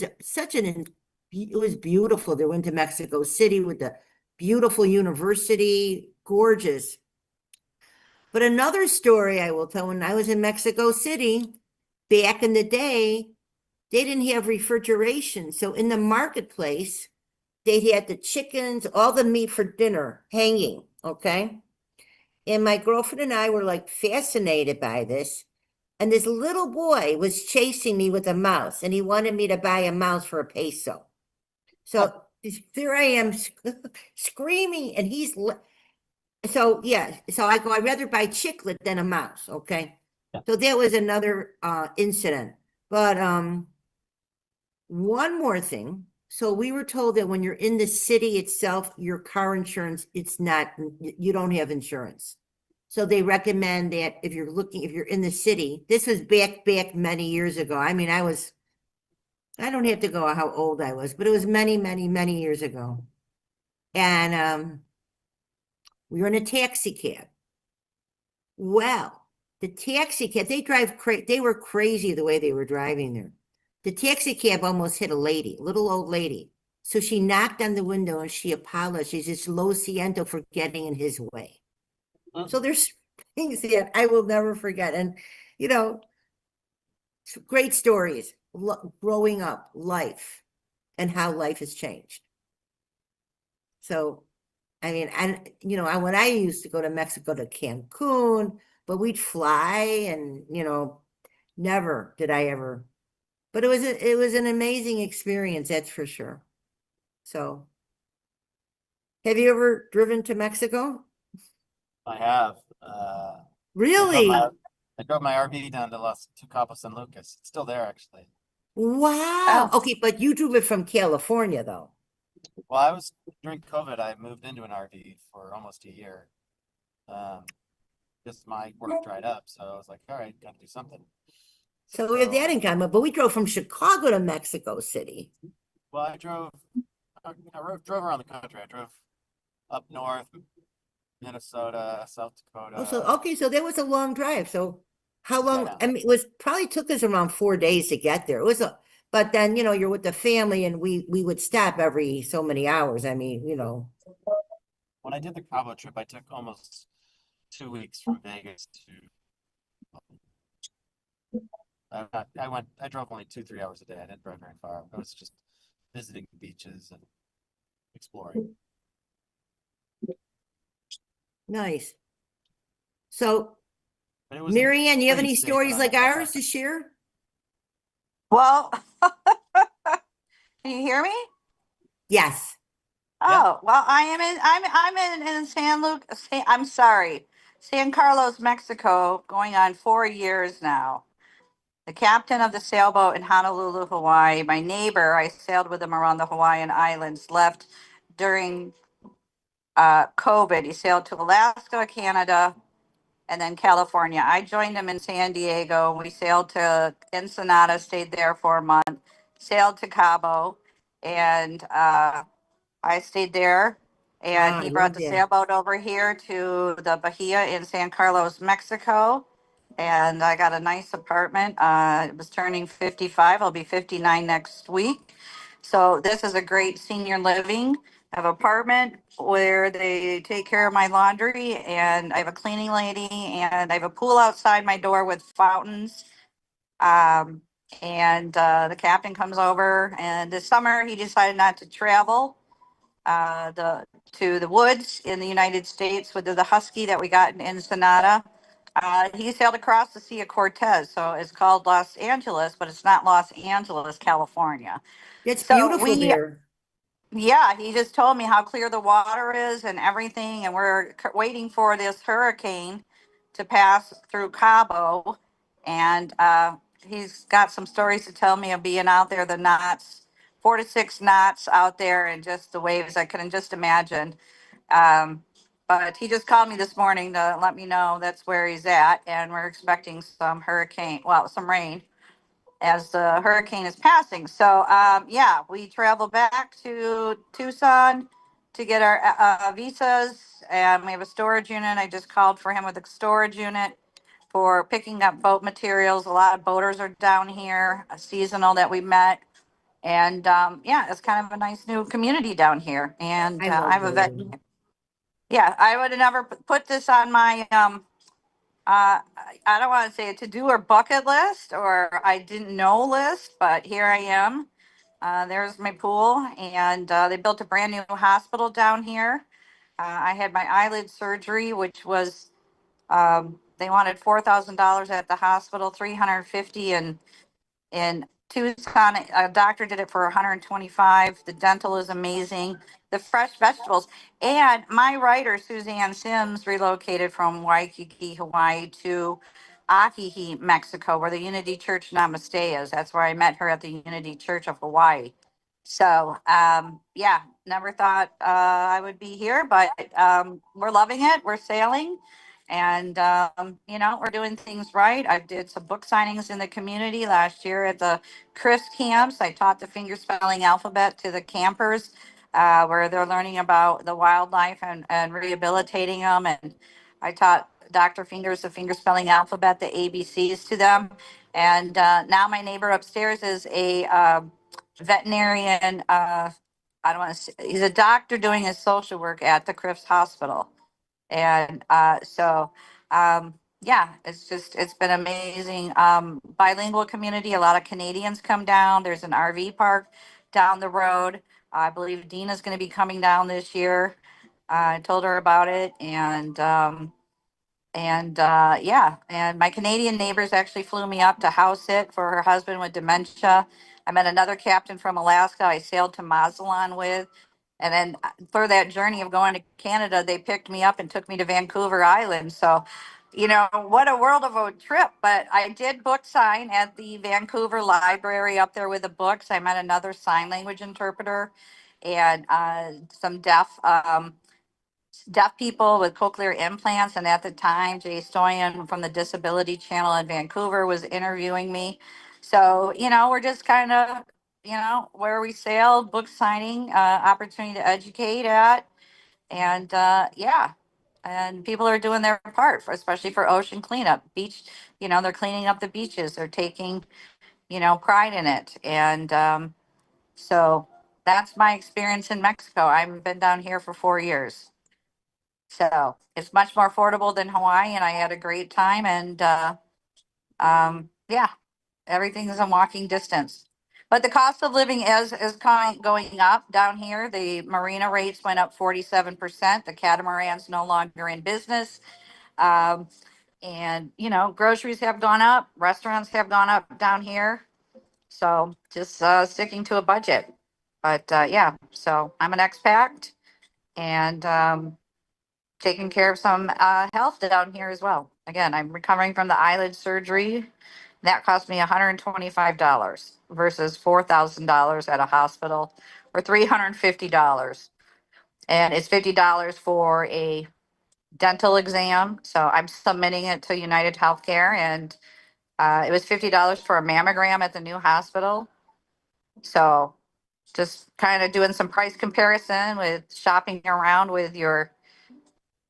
beautiful. They went to Mexico City with the beautiful university, gorgeous. But another story I will tell, when I was in Mexico City, back in the day, they didn't have refrigeration. So in the marketplace, they had the chickens, all the meat for dinner hanging, okay? And my girlfriend and I were like fascinated by this. And this little boy was chasing me with a mouse, and he wanted me to buy a mouse for $1. So there I am screaming, and so I go, I'd rather buy chiclet than a mouse, okay? Yeah. So that was another incident. But one more thing. So we were told that when you're in the city itself, your car insurance, you don't have insurance. So they recommend that if you're in the city, this was back many years ago. I mean, I don't have to go how old I was, but it was many, many, many years ago. And we were in a taxi cab. Well, the taxi cab, they were crazy the way they were driving there. The taxi cab almost hit a little old lady. So she knocked on the window and she apologized. She says, Lo siento for getting in his way. So there's things that I will never forget. And, great stories, growing up, life, and how life has changed. So, I mean, and, when I used to go to Mexico to Cancun, but we'd fly and, never did I ever. But it was an amazing experience, that's for sure. So, have you ever driven to Mexico? I have. Really? I drove my RV down to Cabo San Lucas. It's still there, actually. Wow. Okay, but you drove it from California, though. Well, during COVID, I moved into an RV for almost a year. Just my work dried up, so I was like, all right, got to do something. So we have that in common, but we drove from Chicago to Mexico City. Well, I drove around the country. I drove up north, Minnesota, South Dakota. Oh, so that was a long drive. So how long? Yeah. I mean, probably took us around 4 days to get there. But then, you're with the family and we would stop every so many hours. I mean, When I did the Cabo trip, I took almost 2 weeks from Vegas to I drove only 2, 3 hours a day. I didn't drive very far. I was just visiting beaches and exploring. Nice. So, But it was a Mary Ann, you have pretty any safe stories run, like I thought. ours to share? Well, can you hear me? Yes. Yeah. Oh, well, I'm in I'm sorry, San Carlos, Mexico, going on 4 years now. The captain of the sailboat in Honolulu, Hawaii, my neighbor, I sailed with him around the Hawaiian Islands, left during COVID. He sailed to Alaska, Canada, and then California. I joined him in San Diego. We sailed to Ensenada, stayed there for a month, sailed to Cabo, and I stayed there. And Wow, I he brought love the that. sailboat over here to the Bahia in San Carlos, Mexico. And I got a nice apartment. It was turning 55. I'll be 59 next week. So this is a great senior living. I have an apartment where they take care of my laundry, and I have a cleaning lady, and I have a pool outside my door with fountains. Um, and the captain comes over, and this summer he decided not to travel the to the woods in the United States with the husky that we got in Ensenada. He sailed across the Sea of Cortez, so it's called Los Angeles, but it's not Los Angeles, California. That's So beautiful we there. yeah, he just told me how clear the water is and everything, and we're waiting for this hurricane to pass through Cabo, and he's got some stories to tell me of being out there, the knots, 4 to 6 knots out there, and just the waves. I couldn't just imagine. Um, but he just called me this morning to let me know that's where he's at, and we're expecting some some rain as the hurricane is passing. So, yeah, we travel back to Tucson to get our visas, and we have a storage unit. I just called for him with a storage unit for picking up boat materials. A lot of boaters are down here, a seasonal that we met. And yeah, it's kind of a nice new community down here. And I I love have a vet. boating. Yeah, I would have never put this on my I don't want to say a to do or bucket list or I didn't know list, but here I am. There's my pool, and they built a brand new hospital down here. I had my eyelid surgery, which was they wanted $4,000 at the hospital, 350, and in Tucson, a doctor did it for 125. The dental is amazing. The fresh vegetables. And my writer, Suzanne Sims, relocated from Waikiki, Hawaii to Ahihi, Mexico, where the Unity Church Namaste is. That's where I met her, at the Unity Church of Hawaii. So, yeah, never thought I would be here, but we're loving it. We're sailing, and we're doing things right. I did some book signings in the community last year at the Chris camps. I taught the finger spelling alphabet to the campers, where they're learning about the wildlife and rehabilitating them. And I taught Dr. Fingers the finger spelling alphabet, the ABCs to them. And now my neighbor upstairs is a veterinarian. I don't want to say, he's a doctor doing his social work at the Crifts Hospital. And yeah, it's been amazing. Bilingual community, a lot of Canadians come down. There's an RV park down the road. I believe Dina's going to be coming down this year. I told her about it, and yeah, and my Canadian neighbors actually flew me up to house sit for her husband with dementia. I met another captain from Alaska I sailed to Mazatlan with. And then for that journey of going to Canada, they picked me up and took me to Vancouver Island. So, what a world of a trip. But I did book sign at the Vancouver Library up there with the books. I met another sign language interpreter and some deaf people with cochlear implants. And at the time, Jay Stoyan from the Disability Channel in Vancouver was interviewing me. So, we're just kind of, where we sailed, book signing, opportunity to educate at. And yeah, and people are doing their part, especially for ocean cleanup. Beach, they're cleaning up the beaches. They're taking, pride in it. And so that's my experience in Mexico. I've been down here for 4 years. So it's much more affordable than Hawaii, and I had a great time. And yeah, everything is in walking distance. But the cost of living is going up down here. The marina rates went up 47%. The catamaran's no longer in business. Um, and you know, groceries have gone up, restaurants have gone up down here. So just sticking to a budget. But yeah, so I'm an expat and taking care of some health down here as well. Again, I'm recovering from the eyelid surgery. That cost me $125 versus $4,000 at a hospital, or $350. And it's $50 for a dental exam. So I'm submitting it to United Healthcare, and it was $50 for a mammogram at the new hospital. So just kind of doing some price comparison with shopping around with your,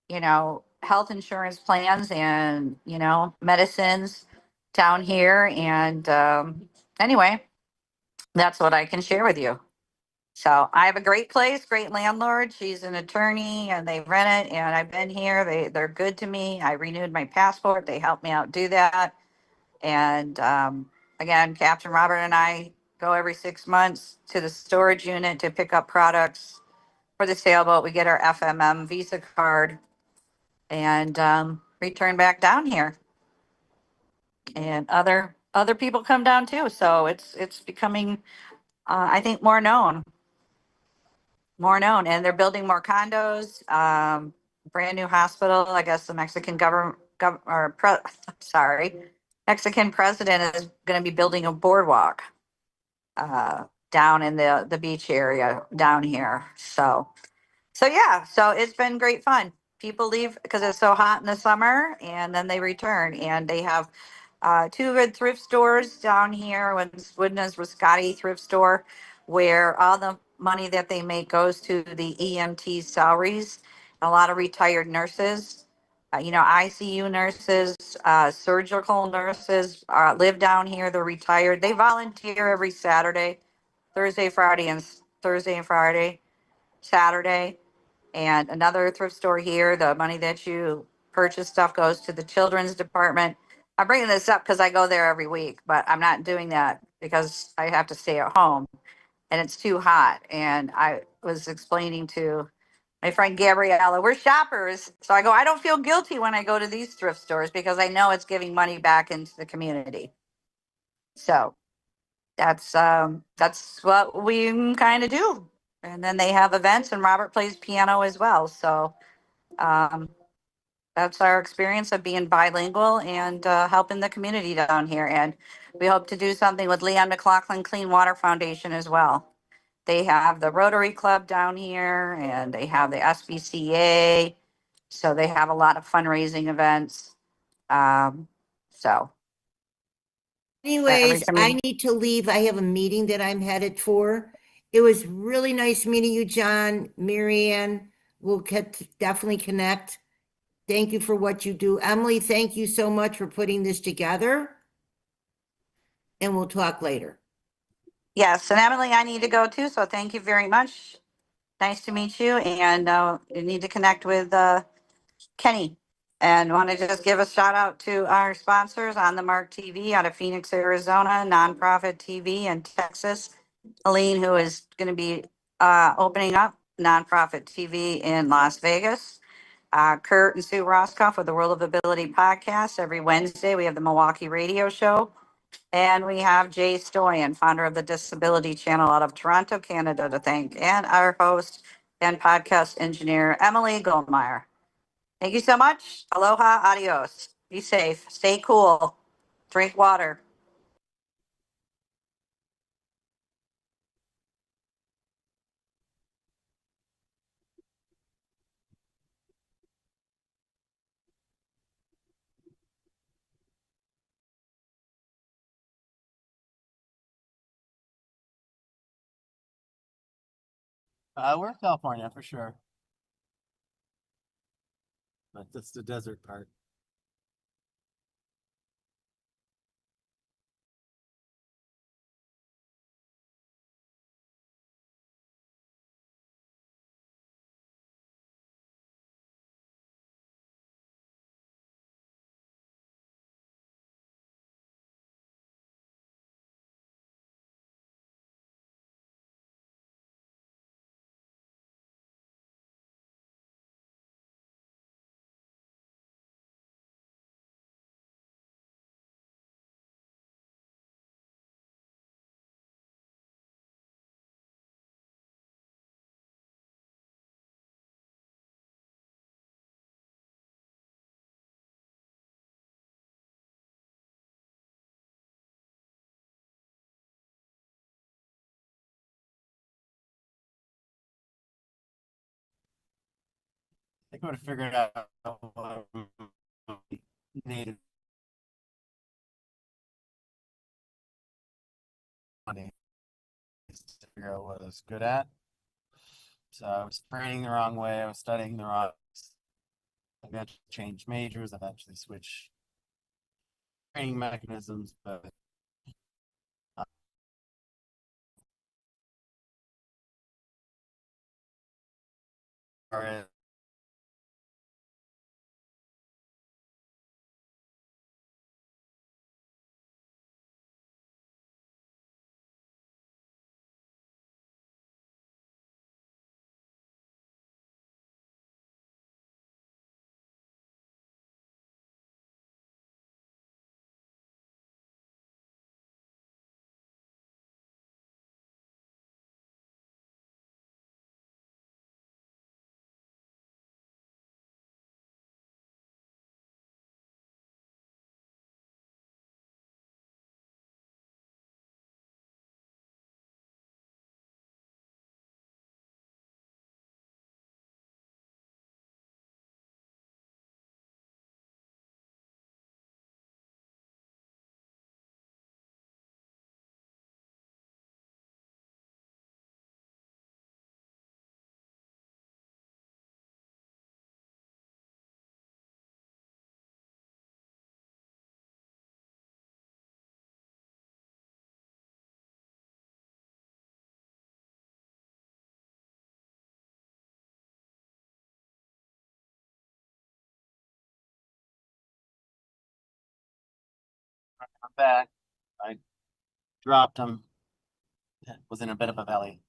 you know, health insurance plans and, you know, medicines down here. And anyway, that's what I can share with you. So I have a great place, great landlord. She's an attorney and they rent it. And I've been here. They're good to me. I renewed my passport. They helped me out do that. And again, Captain Robert and I go every 6 months to the storage unit to pick up products for the sailboat. We get our FMM Visa card and return back down here. And other people come down too. So it's becoming, I think, more known, and they're building more condos. Brand new hospital. I guess the Mexican government, sorry, Mexican president is going to be building a boardwalk down in the beach area down here. So yeah, so it's been great fun. People leave because it's so hot in the summer, and then they return, and they have two good thrift stores down here. Woodness Riscotti thrift store, where all the money that they make goes to the EMT salaries. A lot of retired nurses, you know, ICU nurses, surgical nurses live down here. They're retired. They volunteer every Saturday, Thursday and Friday, Saturday. And another thrift store here, the money that you purchase stuff goes to the children's department. I'm bringing this up because I go there every week, but I'm not doing that because I have to stay at home and it's too hot. And I was explaining to my friend Gabriella, we're shoppers. So I go, I don't feel guilty when I go to these thrift stores because I know it's giving money back into the community. So that's what we kind of do. And then they have events, and Robert plays piano as well. So um, that's our experience of being bilingual and helping the community down here. And we hope to do something with Leon McLaughlin Clean Water Foundation as well. They have the Rotary Club down here, and they have the SBCA. So they have a lot of fundraising events. So every Anyways, I need to leave. I have a meeting that I'm headed for. It was really nice meeting you, John, Marianne. We'll definitely connect. Thank you for what you do. Emily, thank you so much for putting this together. And we'll talk later. Yes, and Emily, I need to go too. So thank you very much. Nice to meet you. And you need to connect with Kenny. And want to just give a shout out to our sponsors On the Mark TV out of Phoenix, Arizona, nonprofit TV in Texas. Aline, who is going to be opening up nonprofit TV in Las Vegas. Kurt and Sue Roscoff with the World of Ability podcast. Every Wednesday, we have the Milwaukee Radio Show. And we have Jay Stoyan, founder of the Disability Channel out of Toronto, Canada, to thank, and our host and podcast engineer, Emily Goldmeyer. Thank you so much. Aloha, adios. Be safe, stay cool, drink water. We're in California for sure, but that's the desert part. they could have figured out what we needed money to figure out what I was good at. So I was training the wrong way. I was studying the wrong. Eventually changed majors. Eventually switched training mechanisms, but uh, I'm back. I dropped him. Was in a bit of a valley.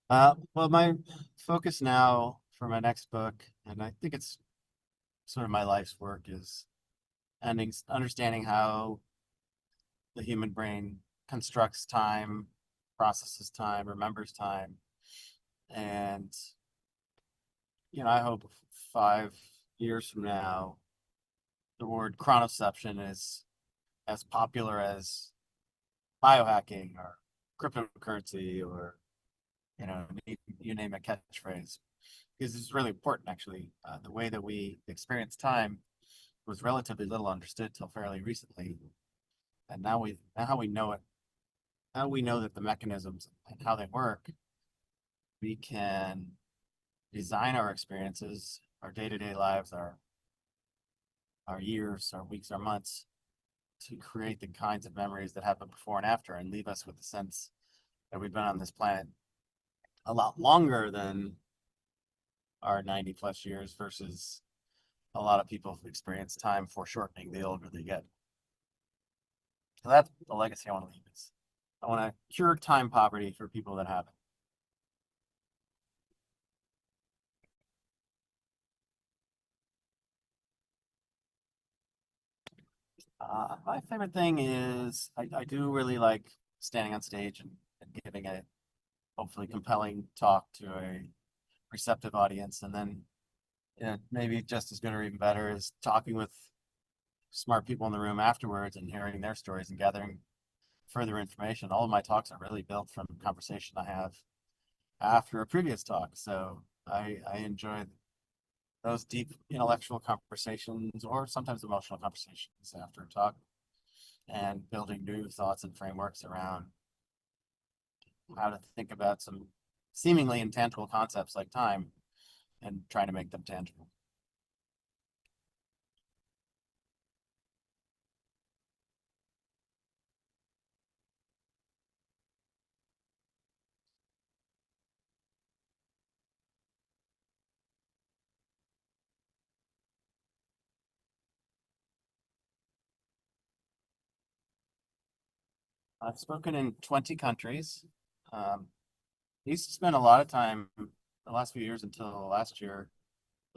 Well, my focus now for my next book, and I think it's sort of my life's work, is understanding how the human brain constructs time, processes time, remembers time, and I hope 5 years from now, the word chronoception is as popular as biohacking or cryptocurrency or you name a catchphrase, because it's really important actually. The way that we experience time was relatively little understood till fairly recently, and now we know it. Now we know that the mechanisms and how they work, we can design our experiences, our day-to-day lives, our years, our weeks, our months, to create the kinds of memories that happen before and after and leave us with the sense that we've been on this planet a lot longer than our 90 plus years versus a lot of people who experience time foreshortening the older they get. So that's the legacy I want to leave is I want to cure time poverty for people that have it. My favorite thing is I do really like standing on stage and giving a hopefully compelling talk to a receptive audience. And then maybe just as good or even better is talking with smart people in the room afterwards and hearing their stories and gathering further information. All of my talks are really built from conversation I have after a previous talk. So I enjoy those deep intellectual conversations or sometimes emotional conversations after a talk and building new thoughts and frameworks around how to think about some seemingly intangible concepts like time and trying to make them tangible. I've spoken in 20 countries. I used to spend a lot of time the last few years until last year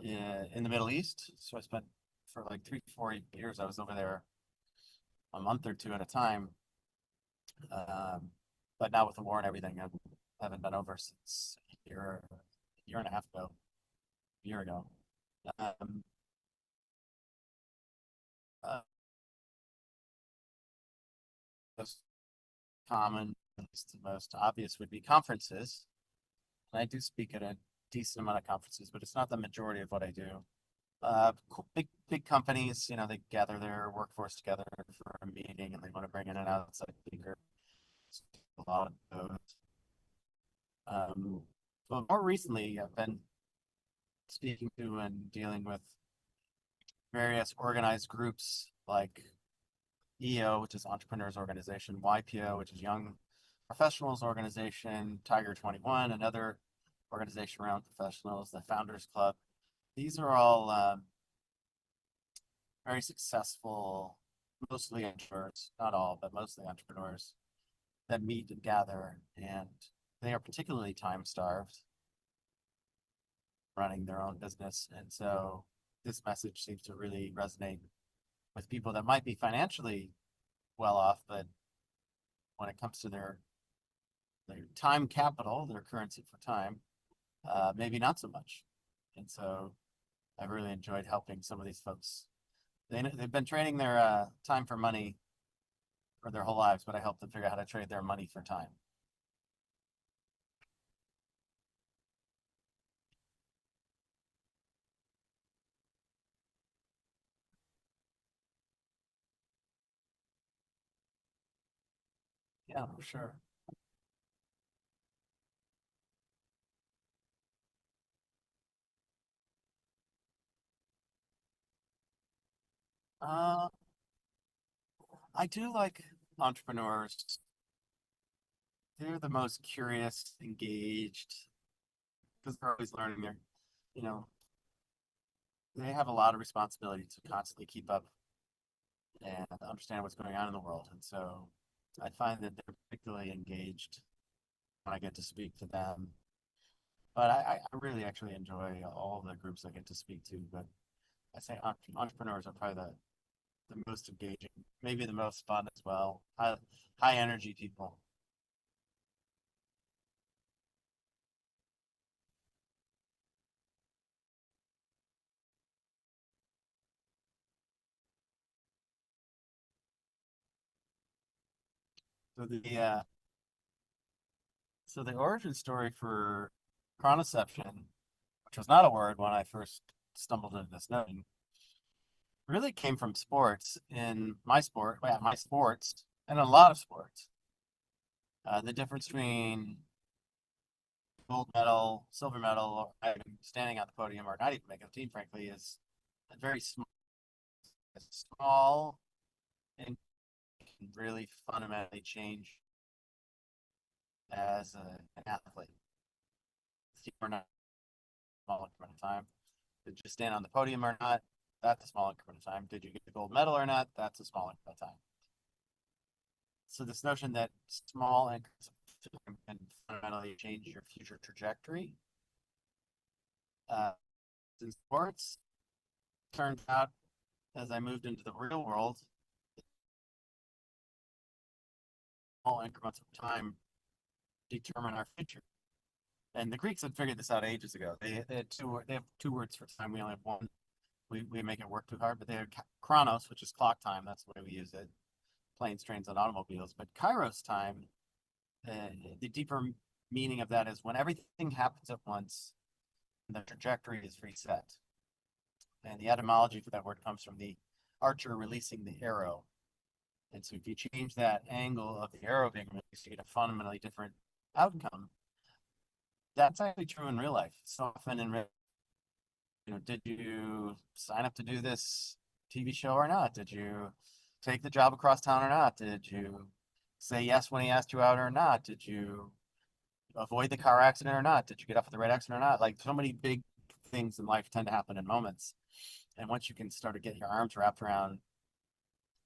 in the Middle East. So I spent for like 3, 4 years. I was over there a month or two at a time. But now with the war and everything, I haven't been over since a year and a half ago, a year ago. Um, uh, most common, at least the most obvious, would be conferences. And I do speak at a decent amount of conferences, but it's not the majority of what I do. Big companies, they gather their workforce together for a meeting, and they want to bring in an outside speaker. A lot of those. But more recently, I've been speaking to and dealing with various organized groups like EO, which is Entrepreneurs Organization, YPO, which is Young Professionals Organization, Tiger 21, another organization around professionals, the Founders Club. These are all very successful, mostly entrepreneurs, not all, but mostly entrepreneurs that meet and gather, and they are particularly time starved running their own business. And so this message seems to really resonate with people that might be financially well off, but when it comes to their time capital, their currency for time, maybe not so much. And so I've really enjoyed helping some of these folks. They've been trading their time for money for their whole lives, but I help them figure out how to trade their money for time. Yeah, for sure. Uh, I do like entrepreneurs. They're the most curious, engaged, because they're always learning. You know, they have a lot of responsibility to constantly keep up and understand what's going on in the world. And so I find that they're particularly engaged when I get to speak to them. But I really actually enjoy all the groups I get to speak to. But I say entrepreneurs are probably the most engaging, maybe the most fun as well. High energy people. So the origin story for chronoception, which was not a word when I first stumbled into this notion, really came from sports. In my sport, well, my sports, and a lot of sports. The difference between gold medal, silver medal, or even standing on the podium, or not even making a team, frankly, is a very small and can really fundamentally change as an athlete. Or not small increment of time. Did you stand on the podium or not? That's a small increment of time. Did you get the gold medal or not? That's a small increment of time. So this notion that small increments of time can fundamentally change your future trajectory. In sports, turns out as I moved into the real world, small increments of time determine our future. And the Greeks had figured this out ages ago. They have two words for time. We only have one. We make it work too hard, but they have chronos, which is clock time. That's the way we use it. Planes, trains, and automobiles. But kairos time, the deeper meaning of that is when everything happens at once, the trajectory is reset. And the etymology for that word comes from the archer releasing the arrow. And so if you change that angle of the arrow being released, you get a fundamentally different outcome. That's actually true in real life. So often in real, did you sign up to do this TV show or not? Did you take the job across town or not? Did you say yes when he asked you out or not? Did you avoid the car accident or not? Did you get off at the right accident or not? Like so many big things in life tend to happen in moments. And once you can start to get your arms wrapped around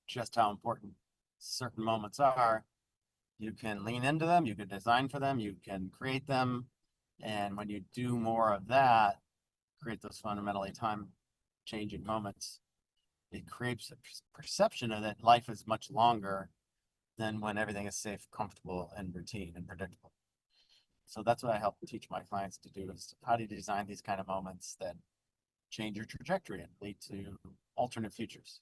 just how important certain moments are, you can lean into them, you can design for them, you can create them, And when you do more of that, create those fundamentally time changing moments, it creates a perception of that life is much longer than when everything is safe, comfortable, and routine and predictable. So that's what I help teach my clients to do, is how do you design these kind of moments that change your trajectory and lead to alternate futures.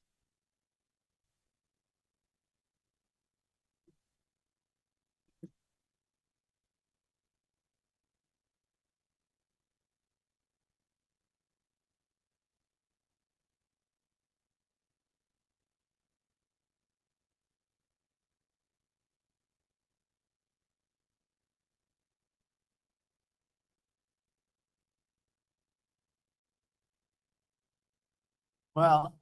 Well,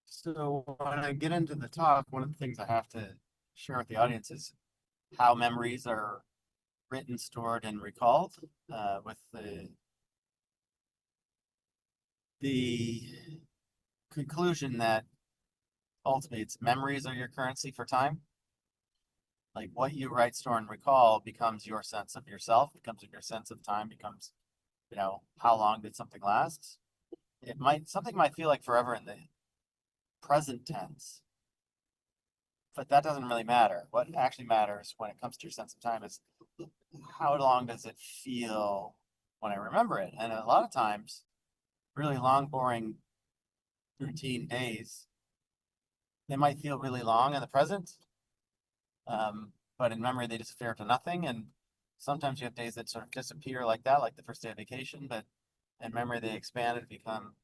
so when I get into the talk, one of the things I have to share with the audience is how memories are written, stored, and recalled, with the conclusion that ultimately it's memories are your currency for time. Like what you write, store, and recall becomes your sense of yourself, becomes your sense of time, becomes, how long did something last? Something might feel like forever in the present tense, but that doesn't really matter. What actually matters when it comes to your sense of time is how long does it feel when I remember it? And a lot of times, really long, boring, routine days, they might feel really long in the present, but in memory they disappear to nothing. And sometimes you have days that sort of disappear like that, like the first day of vacation, but in memory they expand and become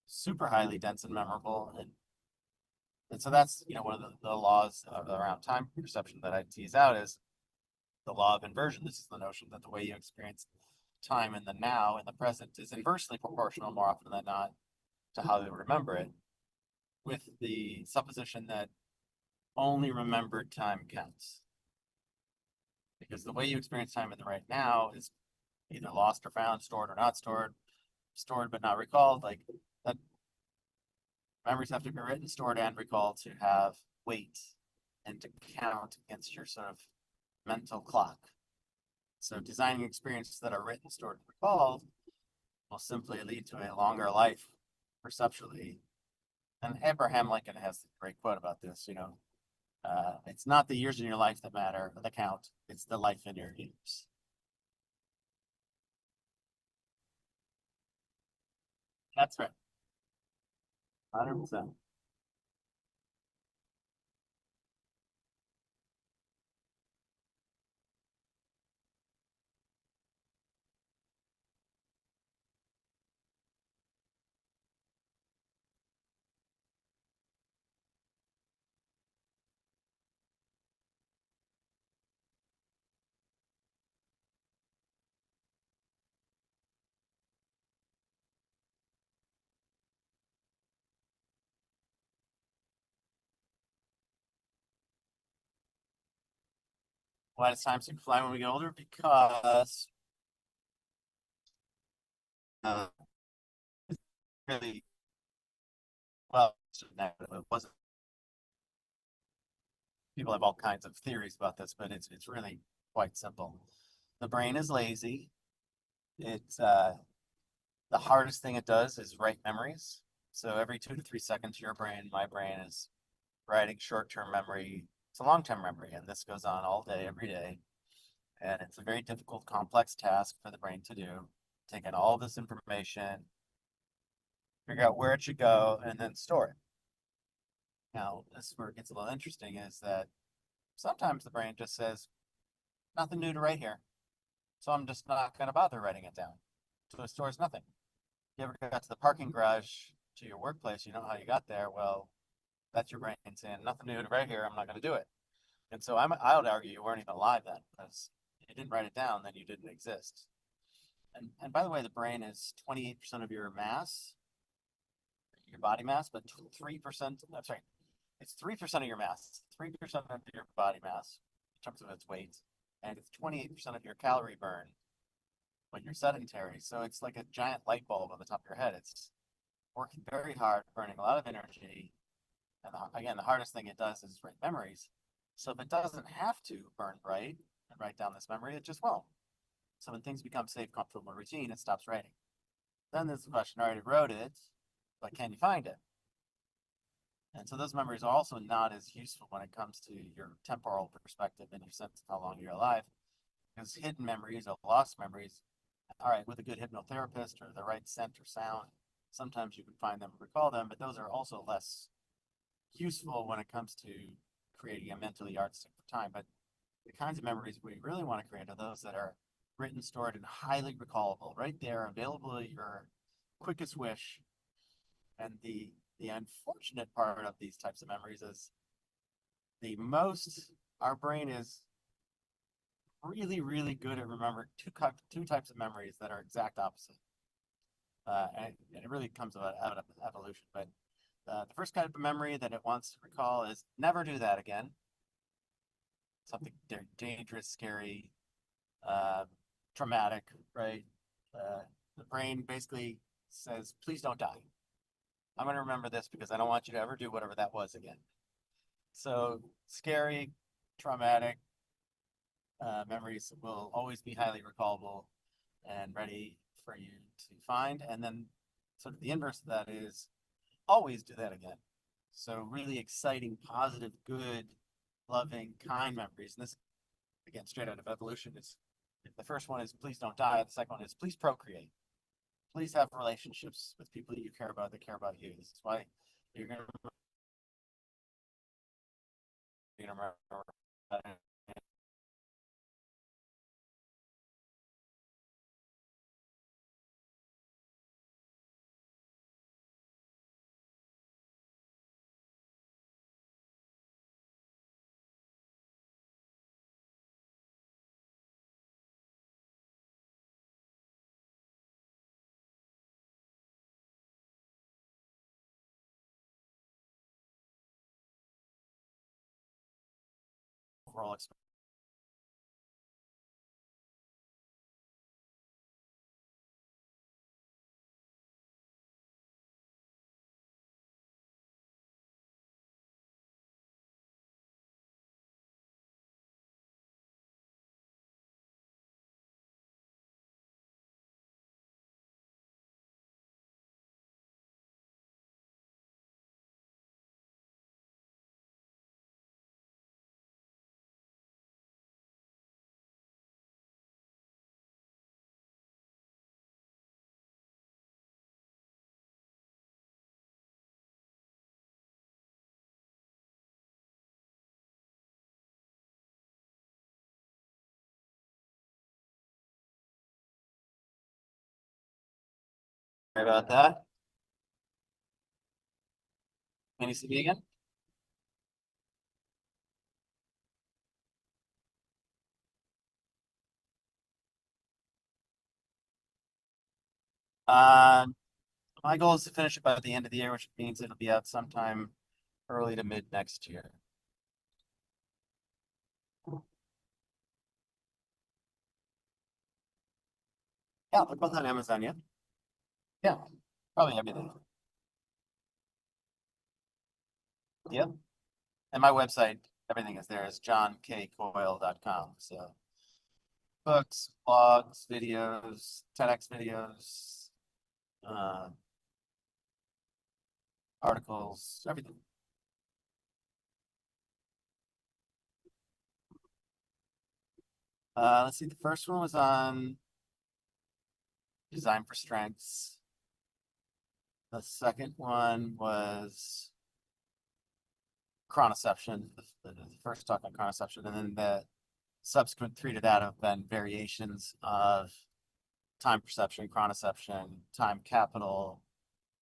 super highly dense and memorable. And so that's, one of the laws around time perception that I tease out is the law of inversion. This is the notion that the way you experience time in the now, in the present, is inversely proportional more often than not to how you remember it, with the supposition that only remembered time counts. Because the way you experience time in the right now is either lost or found, stored or not stored, stored but not recalled. Like that, memories have to be written, stored, and recalled to have weight and to count against your sort of mental clock. So designing experiences that are written, stored, and recalled will simply lead to a longer life perceptually. And Abraham Lincoln has a great quote about this, it's not the years in your life that matter, that count, it's the life in your years. That's right. 100%. Why does time seem to fly when we get older? Because uh, really, well, it wasn't. People have all kinds of theories about this, but it's really quite simple. The brain is lazy. It's the hardest thing it does is write memories. So every 2 to 3 seconds, your brain, my brain is writing short-term memory. It's a long-term memory, and this goes on all day, every day. And it's a very difficult, complex task for the brain to do. Take in all this information, figure out where it should go, and then store it. Now, this is where it gets a little interesting, is that sometimes the brain just says, nothing new to write here. So I'm just not going to bother writing it down. So it stores nothing. You ever got to the parking garage to your workplace, you know how you got there? Well, that's your brain saying, nothing new to write here, I'm not going to do it. And so I would argue you weren't even alive then, because if you didn't write it down, then you didn't exist. And by the way, the brain is 28% of your mass, your body mass, but 3%, I'm sorry, it's 3% of your mass, 3% of your body mass in terms of its weight, and it's 28% of your calorie burn when you're sedentary. So it's like a giant light bulb on the top of your head. It's working very hard, burning a lot of energy. And again, the hardest thing it does is write memories. So if it doesn't have to burn bright, and write down this memory, it just won't. So when things become safe, comfortable, routine, it stops writing. Then there's the question, I already wrote it, but can you find it? And so those memories are also not as useful when it comes to your temporal perspective and your sense of how long you're alive. Because hidden memories or lost memories, all right, with a good hypnotherapist or the right scent or sound, sometimes you can find them and recall them, but those are also less useful when it comes to creating a mentally yardstick for time. But the kinds of memories we really want to create are those that are written, stored, and highly recallable, right there, available at your quickest wish. And the unfortunate part of these types of memories is our brain is really, really good at remembering two types of memories that are exact opposite. And it really comes out of evolution. But the first kind of memory that it wants to recall is never do that again. Something dangerous, scary, traumatic, right? The brain basically says, please don't die. I'm going to remember this because I don't want you to ever do whatever that was again. So scary, traumatic memories will always be highly recallable and ready for you to find. And then sort of the inverse of that is always do that again. So really exciting, positive, good, loving, kind memories. And this, again, straight out of evolution, is the first one is please don't die. The second one is please procreate. Please have relationships with people that you care about that care about you. This is why you're going to remember. Overall experience. Sorry about that. Can you see me again? Um, my goal is to finish it by the end of the year, which means it'll be out sometime early to mid next year. Yeah, they're both on Amazon, yeah. Yeah, probably everything. Yep. And my website, everything is there, is johnkcoyle.com. So books, blogs, videos, TEDx videos, uh, articles, everything. Let's see, the first one was on design for strengths. The second one was chronoception, the first talk on chronoception, and then the subsequent three to that have been variations of time perception, chronoception, time capital,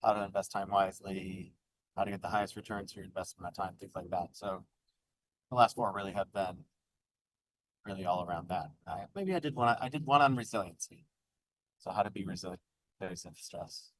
how to invest time wisely, how to get the highest returns for your investment of time, things like that. So the last four really have been really all around that. Maybe I did one on resiliency. So how to be resilient facing stress.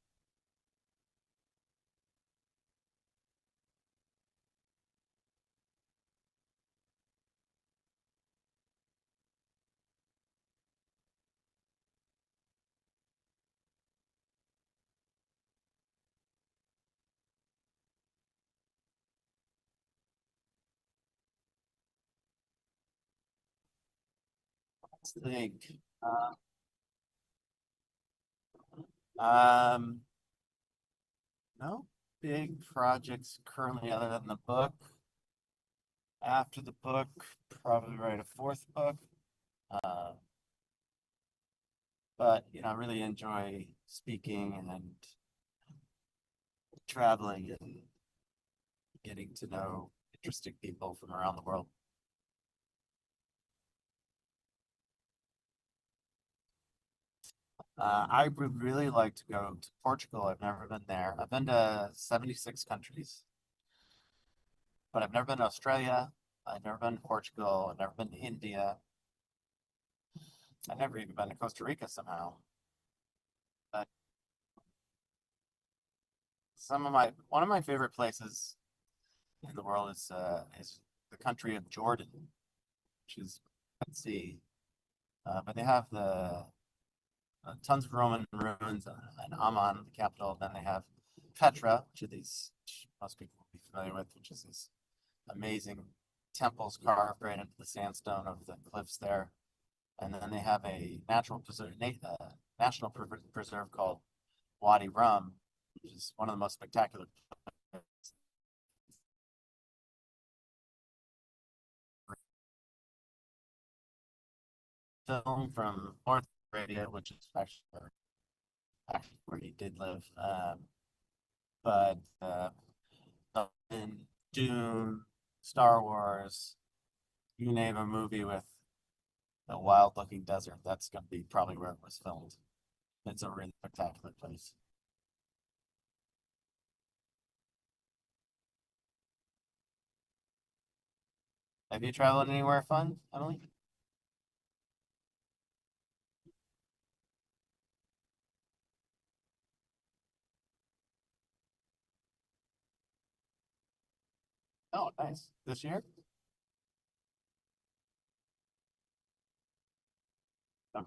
think. Um, no big projects currently other than the book. After the book, probably write a fourth book. Uh, but I really enjoy speaking and traveling and getting to know interesting people from around the world. I would really like to go to Portugal. I've never been there. I've been to 76 countries, but I've never been to Australia. I've never been to Portugal. I've never been to India. I've never even been to Costa Rica somehow. But one of my favorite places in the world is the country of Jordan, which is let's see, but they have the tons of Roman ruins in Amman, the capital. Then they have Petra, which most people will be familiar with, which is these amazing temples carved right into the sandstone of the cliffs there. And then they have a national preserve called Wadi Rum, which is one of the most spectacular film from North Arabia, which is actually where he did live. But in Dune, Star Wars, you name a movie with a wild-looking desert, that's going to be probably where it was filmed. It's a really spectacular place. Have you traveled anywhere fun, Emily? Oh, nice. This year? Oh,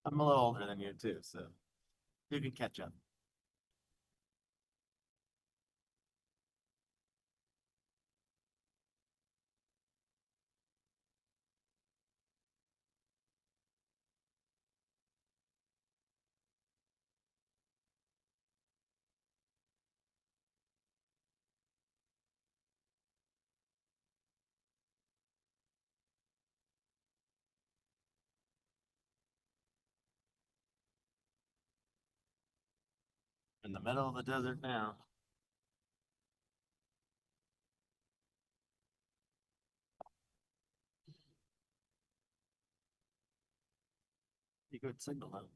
I'm a little older than you too, so you can catch up. In the middle of the desert now. You good signal though.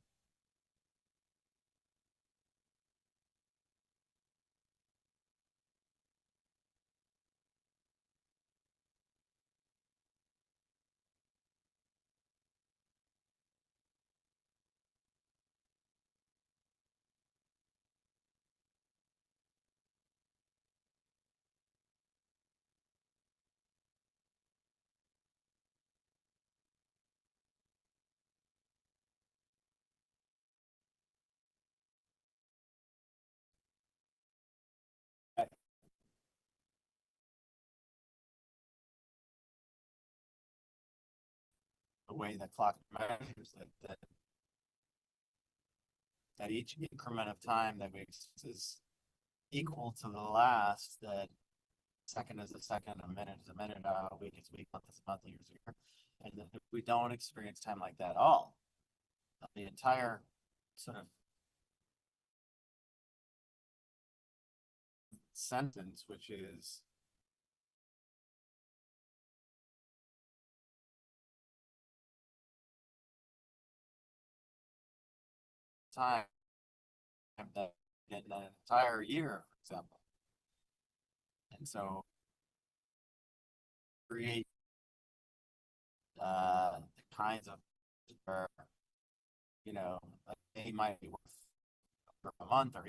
The way the clock measures that each increment of time that we is equal to the last, that second is a second, a minute is a minute, a week is a week, month is a month, year is a year. And if we don't experience time like that at all, the entire sort of sentence, which is time that in an entire year, for example. And so create the kinds of where a day might be worth a month or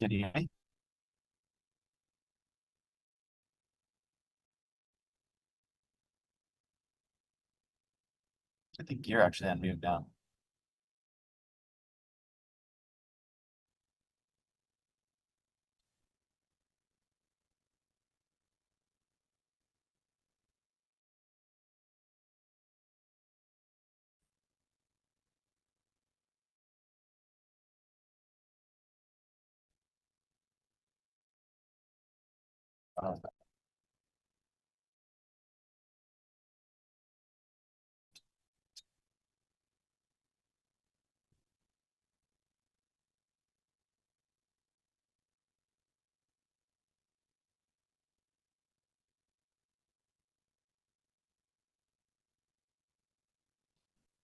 Can you hear me? I think you're actually on mute now. Uh,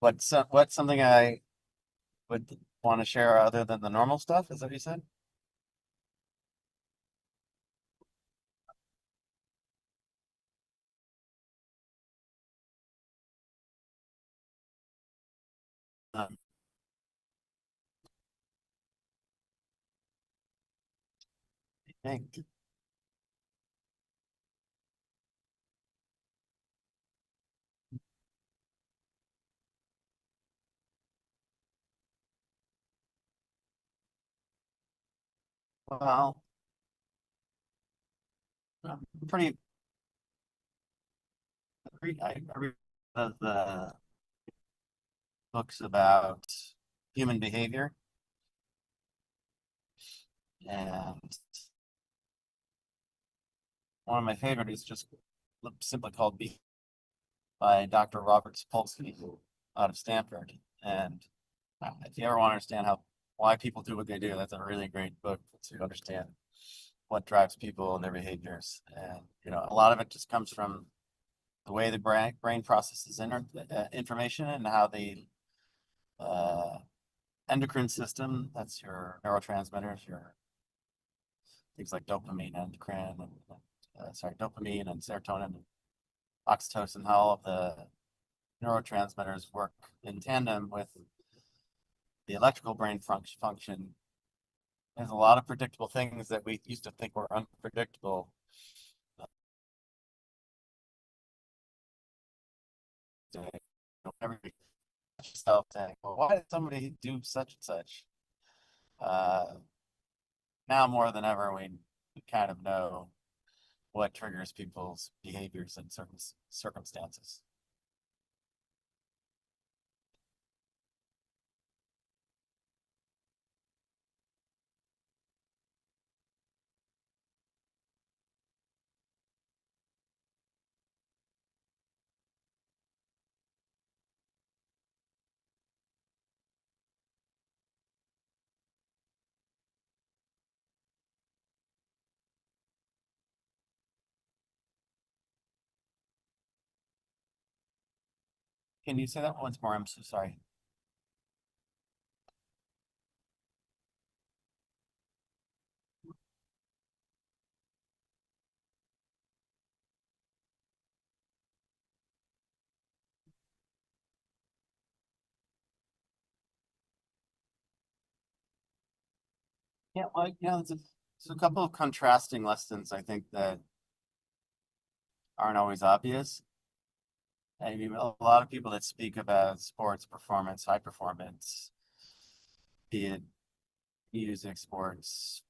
what's something I would want to share other than the normal stuff? Is that what you said? Um, I think. Well, I'm pretty. I read the books about human behavior, and one of my favorite is just simply called Be by Dr. Robert Sapolsky out of Stanford. And if you ever want to understand why people do what they do, that's a really great book to understand what drives people and their behaviors. And a lot of it just comes from the way the brain processes information and how the uh, endocrine system, that's your neurotransmitters, your things like dopamine, endocrine, and dopamine and serotonin, and oxytocin, how all of the neurotransmitters work in tandem with the electrical brain function. There's a lot of predictable things that we used to think were unpredictable. Every yourself saying, well, why did somebody do such and such? Uh, Now more than ever, we kind of know what triggers people's behaviors in certain circumstances. Can you say that once more? I'm so sorry. Yeah, well, there's a couple of contrasting lessons I think that aren't always obvious. I mean, a lot of people that speak about sports performance, high performance, be it music, sports,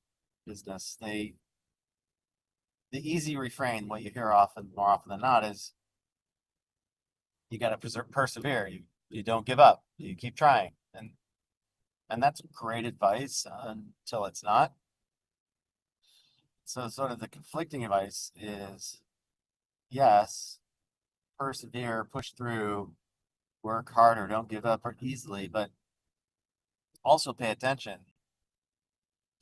business, the easy refrain, what you hear more often than not, is you got to persevere. You don't give up. You keep trying, and that's great advice until it's not. So, sort of the conflicting advice is yes, persevere, push through, work harder, don't give up easily, but also pay attention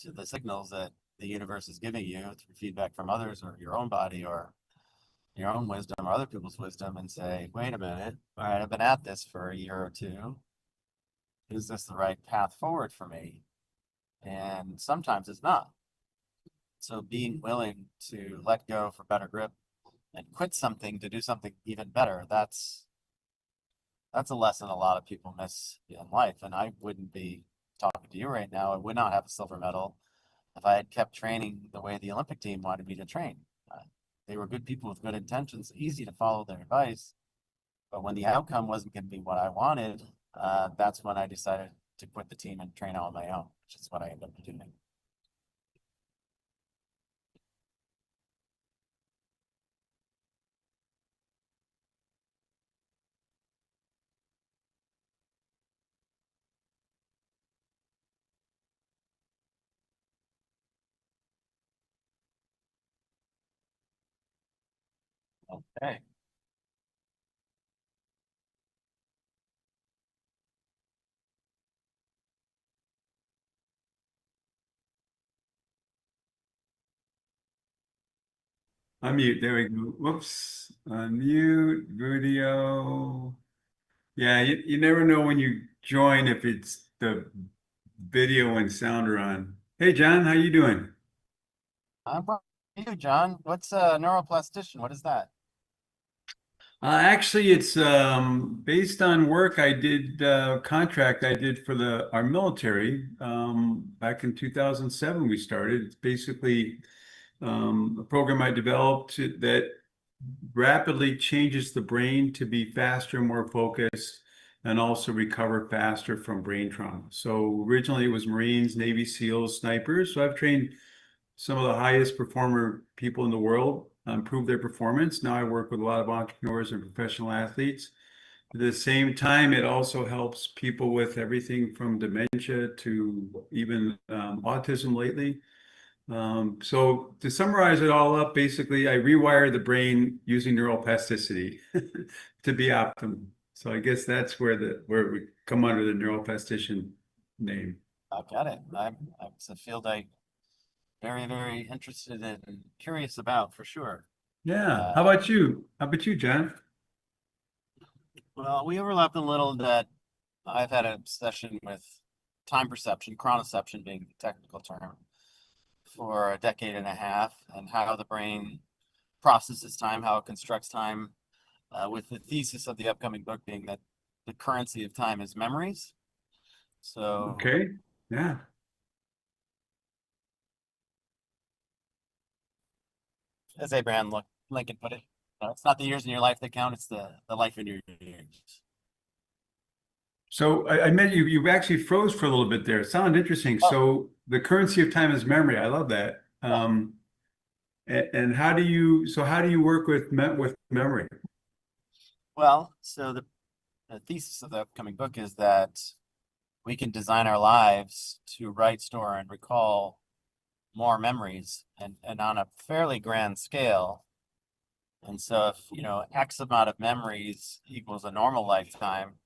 to the signals that the universe is giving you through feedback from others or your own body or your own wisdom or other people's wisdom and say, wait a minute, all right, I've been at this for a year or two. Is this the right path forward for me? And sometimes it's not. So being willing to let go for better grip and quit something to do something even better, that's a lesson a lot of people miss in life. And I wouldn't be talking to you right now. I would not have a silver medal if I had kept training the way the Olympic team wanted me to train. They were good people with good intentions, easy to follow their advice. But when the outcome wasn't going to be what I wanted, that's when I decided to quit the team and train on my own, which is what I ended up doing. Okay. Unmute. There we go. Whoops. Unmute video. Yeah, you never know when you join if it's the video and sound are on. Hey, John, how you doing? What about you, John? What's a neuroplasticity? What is that? Actually, it's based on work I did, contract I did for our military. Back in 2007, we started. It's basically a program I developed that rapidly changes the brain to be faster, more focused, and also recover faster from brain trauma. So originally it was Marines, Navy SEALs, snipers. So I've trained some of the highest performer people in the world, improve their performance. Now I work with a lot of entrepreneurs and professional athletes. At the same time, it also helps people with everything from dementia to even autism lately. So to summarize it all up, basically, I rewire the brain using neuroplasticity to be optimal. So I guess that's where we come under the neuroplastician name. I got it. It's a field I very, very interested in and curious about for sure. Yeah. How about you? How about you, John? Well, we overlapped a little that I've had an obsession with time perception, chronoception being the technical term, for a decade and a half, and how the brain processes time, how it constructs time, with the thesis of the upcoming book being that the currency of time is memories. So, Okay. Yeah. as Abraham Lincoln put it, it's not the years in your life that count, it's the life in your years. So I meant you actually froze for a little bit there. It sounded interesting. Oh. So the currency of time is memory. I love that. And how do you work with memory? Well, so the thesis of the upcoming book is that we can design our lives to write, store, and recall more memories, and on a fairly grand scale. And so if, X amount of memories equals a normal lifetime,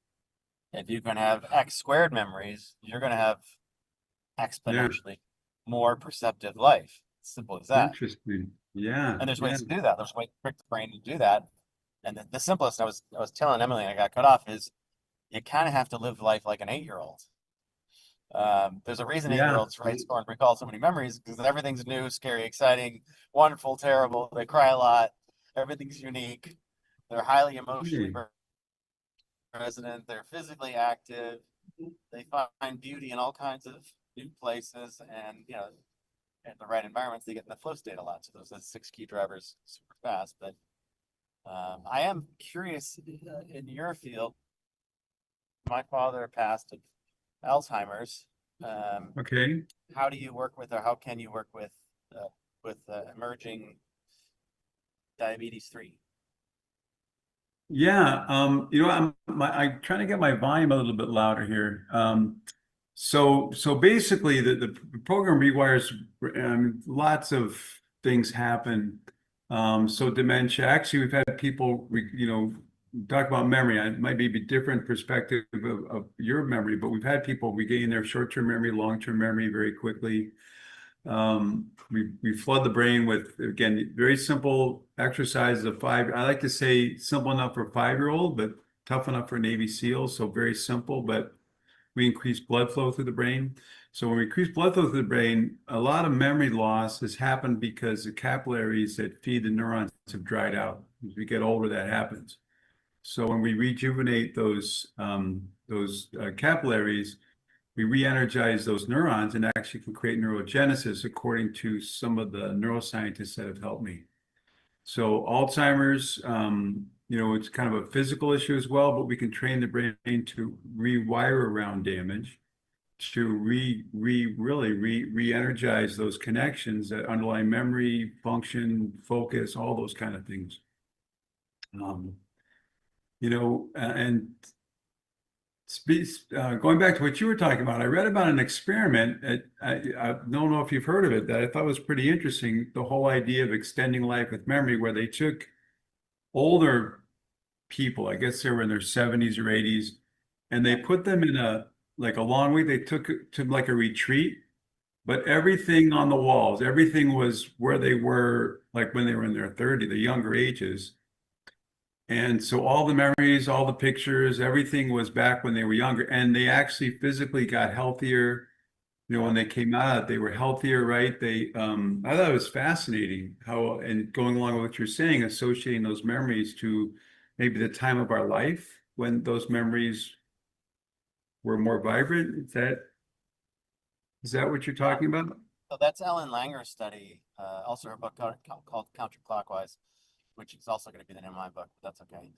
if you can have X squared memories, you're going to have exponentially more perceptive life. Simple as that. Interesting. Yeah. And there's ways to do that. There's ways to trick the brain to do that. And the simplest, I was telling Emily, and I got cut off, is you kind of have to live life like an 8-year-old. There's a reason 8-year-olds write, store, and recall so many memories, because everything's new, scary, exciting, wonderful, terrible. They cry a lot. Everything's unique. They're highly emotionally resonant. They're physically active. They find beauty in all kinds of new places, and in the right environments, they get in the flow state a lot. So those are 6 key drivers super fast. But I am curious, in your field. My father passed of Alzheimer's. Okay. How do you work with, or how can you work with emerging diabetes 3? Yeah. I'm trying to get my volume a little bit louder here. So basically, the program rewires lots of things happen. So dementia. Actually, we've had people, talk about memory. It might be a different perspective of your memory, but we've had people regain their short-term memory, long-term memory very quickly. We flood the brain with, again, very simple exercises of 5. I like to say simple enough for a 5-year-old, but tough enough for Navy SEALs. So very simple, but we increase blood flow through the brain. So when we increase blood flow through the brain, a lot of memory loss has happened because the capillaries that feed the neurons have dried out. As we get older, that happens. So when we rejuvenate those capillaries, we re-energize those neurons and actually can create neurogenesis according to some of the neuroscientists that have helped me. So Alzheimer's, it's kind of a physical issue as well, but we can train the brain to rewire around damage, to really re-energize those connections that underlie memory, function, focus, all those kind of things. And going back to what you were talking about, I read about an experiment. I don't know if you've heard of it, that I thought was pretty interesting. The whole idea of extending life with memory, where they took older people, I guess they were in their 70s or 80s, and they put them in a long week. They took it to like a retreat, but everything on the walls, everything was where they were like when they were in their 30s, the younger ages. And so all the memories, all the pictures, everything was back when they were younger, and they actually physically got healthier. When they came out, they were healthier, right? I thought it was fascinating how, and going along with what you're saying, associating those memories to maybe the time of our life when those memories were more vibrant. Is that what you're talking about? So that's Ellen Langer's study, also her book called Counterclockwise, which is also going to be the name of my book, but that's okay.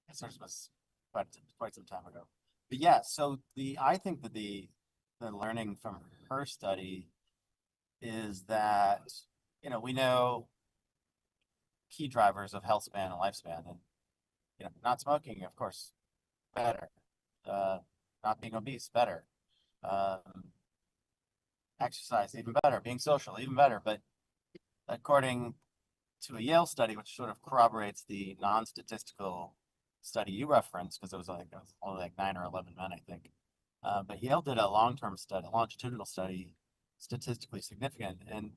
This was quite some time ago. But yeah, so I think that the learning from her study is that, we know key drivers of health span and lifespan, and not smoking, of course, better. Not being obese, better. Exercise, even better. Being social, even better. But according to a Yale study, which sort of corroborates the non-statistical study you referenced, because it was only like 9 or 11 men, I think. But Yale did a long-term study, a longitudinal study, statistically significant. And,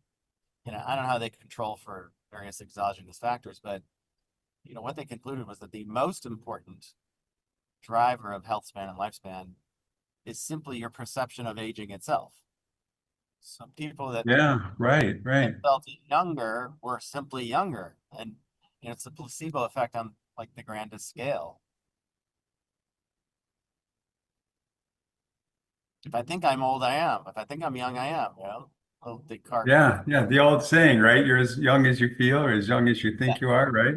I don't know how they control for various exogenous factors, but, what they concluded was that the most important driver of health span and lifespan is simply your perception of aging itself. Some people that felt younger were simply younger, and it's a placebo effect on like the grandest scale. If I think I'm old, I am. If I think I'm young, I am. Little Descartes. Yeah, the old saying, right? You're as young as you feel, or as young as you think you are, right?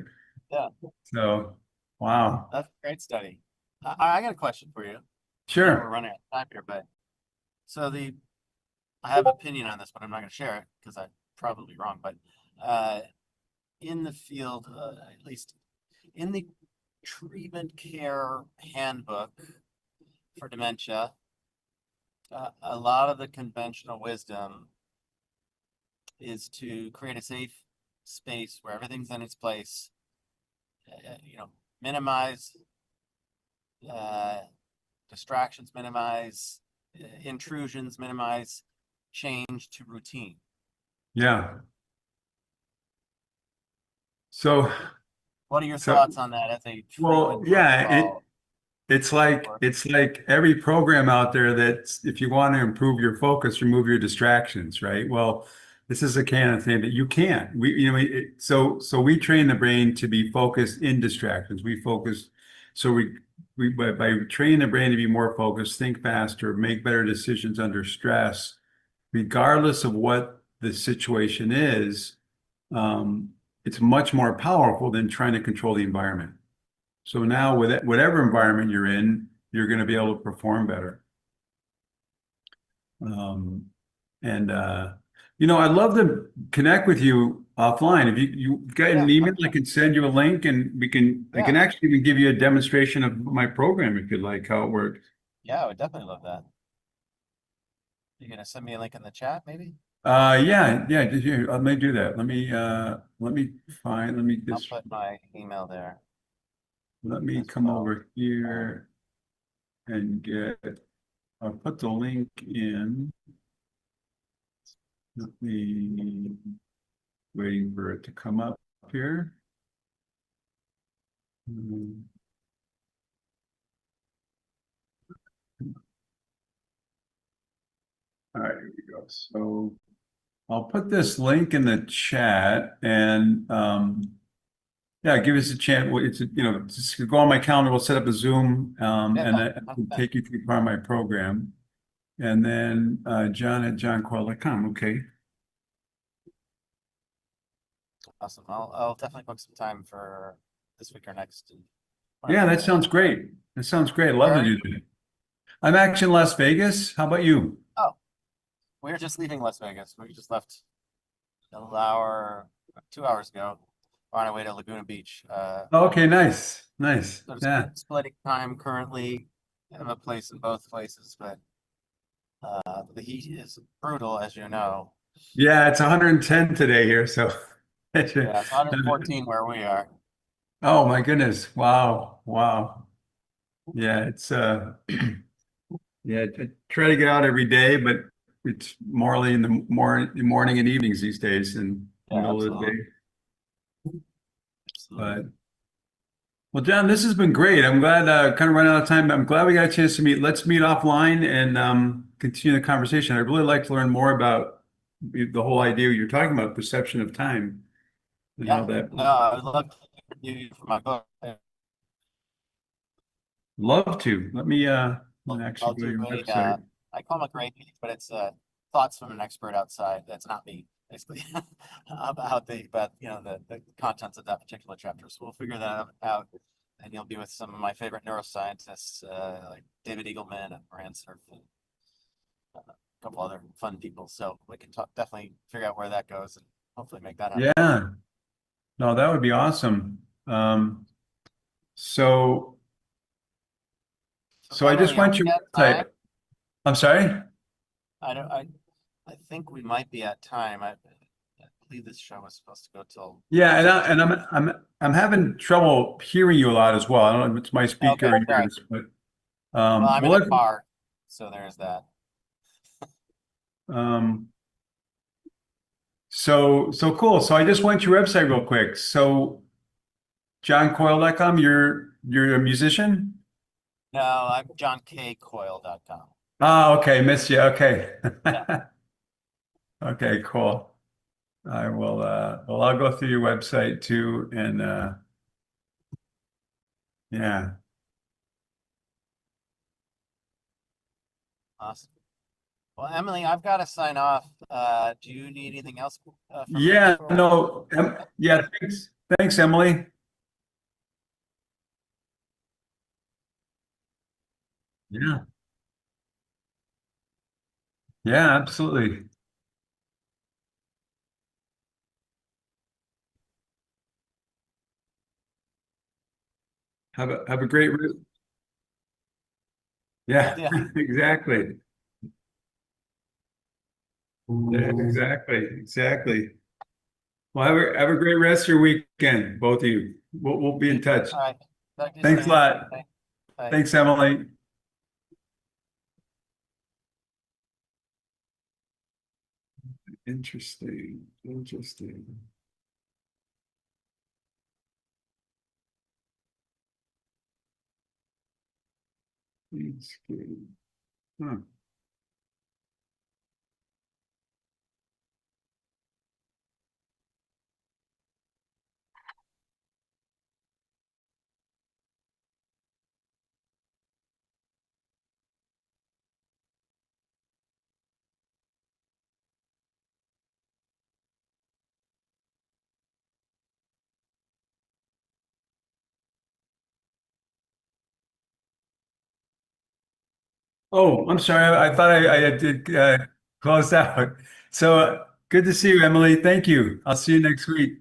Yeah. So, wow. That's a great study. I got a question for you. Sure. We're running out of time here, but so I have an opinion on this, but I'm not going to share it because I'm probably wrong. But in the field, at least in the treatment care handbook for dementia, a lot of the conventional wisdom is to create a safe space where everything's in its place, minimize distractions, minimize intrusions, minimize change to routine. Yeah. So, what are your thoughts on that as a treatment protocol? It's like every program out there that if you want to improve your focus, remove your distractions, right? Well, this is a kind of thing that you can't. So we train the brain to be focused in distractions. We focus, so by training the brain to be more focused, think faster, make better decisions under stress, regardless of what the situation is, it's much more powerful than trying to control the environment. So now with whatever environment you're in, you're going to be able to perform better. I'd love to connect with you offline. If you got an email, I can send you a link, and I can actually even give you a demonstration of my program if you'd like, how it works. Yeah, I would definitely love that. You're gonna send me a link in the chat, maybe? Yeah. Here, let me do that. Let me I'll put my email there. Let me come over here and I'll put the link in. Let me waiting for it to come up here. All right, here we go. So I'll put this link in the chat, and Yeah, give us a chance. Well, it's, just go on my calendar. We'll set up a Zoom, Yeah, and I can take you through part of my program. And then John at johncoyle.com. Okay. awesome. I'll definitely book some time for this week or next. Yeah, that sounds great. That sounds great. I'd love Where to are do that. I'm actually in Las Vegas. How about you? Oh, we're just leaving Las Vegas. We just left a little hour, 2 hours ago. We're on our way to Laguna Beach. Oh, okay, nice. Nice. Sort of Yeah. splitting time currently. I have a place in both places, but the heat is brutal, as you know. Yeah, it's 110 today here, so Yeah, it's 114 where we are. oh my goodness. Wow. Wow. Yeah, it's yeah, I try to get out every day, but it's morely in the morning and evenings these days and Yeah, middle of the absolutely. day. Absolutely. But well, John, this has been great. I'm glad kind of running out of time. I'm glad we got a chance to meet. Let's meet offline and continue the conversation. I'd really like to learn more about the whole idea you're talking about, perception of time, and Yeah, how that. no, I would love to interview you for my book. Love to. Let me I'll actually go to do your a, website. I call them a grade meeting, but it's thoughts from an expert outside. That's not me, basically, about the contents of that particular chapter. So we'll figure that out, and you'll be with some of my favorite neuroscientists, like David Eagleman and Moran Cerf, and a couple other fun people. So we can definitely figure out where that goes and hopefully make that happen. Yeah. No, that would be awesome. So I just Emily, are went we to your at website. time? I'm sorry? I don't. I think we might be at time. I believe this show was supposed to go till. Yeah, and I'm having trouble hearing you a lot as well. I don't know if it's my speaker Okay, or sorry. yours, but Well, I'm in well, a bar, so there's that. um, so cool. So I just went to your website real quick. So johncoyle.com, you're a musician? No, I'm johnkcoyle.com. Oh, okay, missed you. Okay. Yeah. Okay, cool. I will well, I'll go through your website too, and yeah. Awesome. Well, Emily, I've got to sign off. Do you need anything else from me Yeah, before? no, yeah, thanks. Thanks, Emily. Yeah. Yeah, absolutely. Have a great yeah, Yeah. exactly. Yeah, exactly. Well, have a great rest of your weekend, both of you. We'll be in touch. All right. Talk to you Thanks a soon. lot. Bye. Thanks, Emily. Interesting. Interesting. It's good. Huh. Oh, I'm sorry. I thought I did close out. So good to see you, Emily. Thank you. I'll see you next week.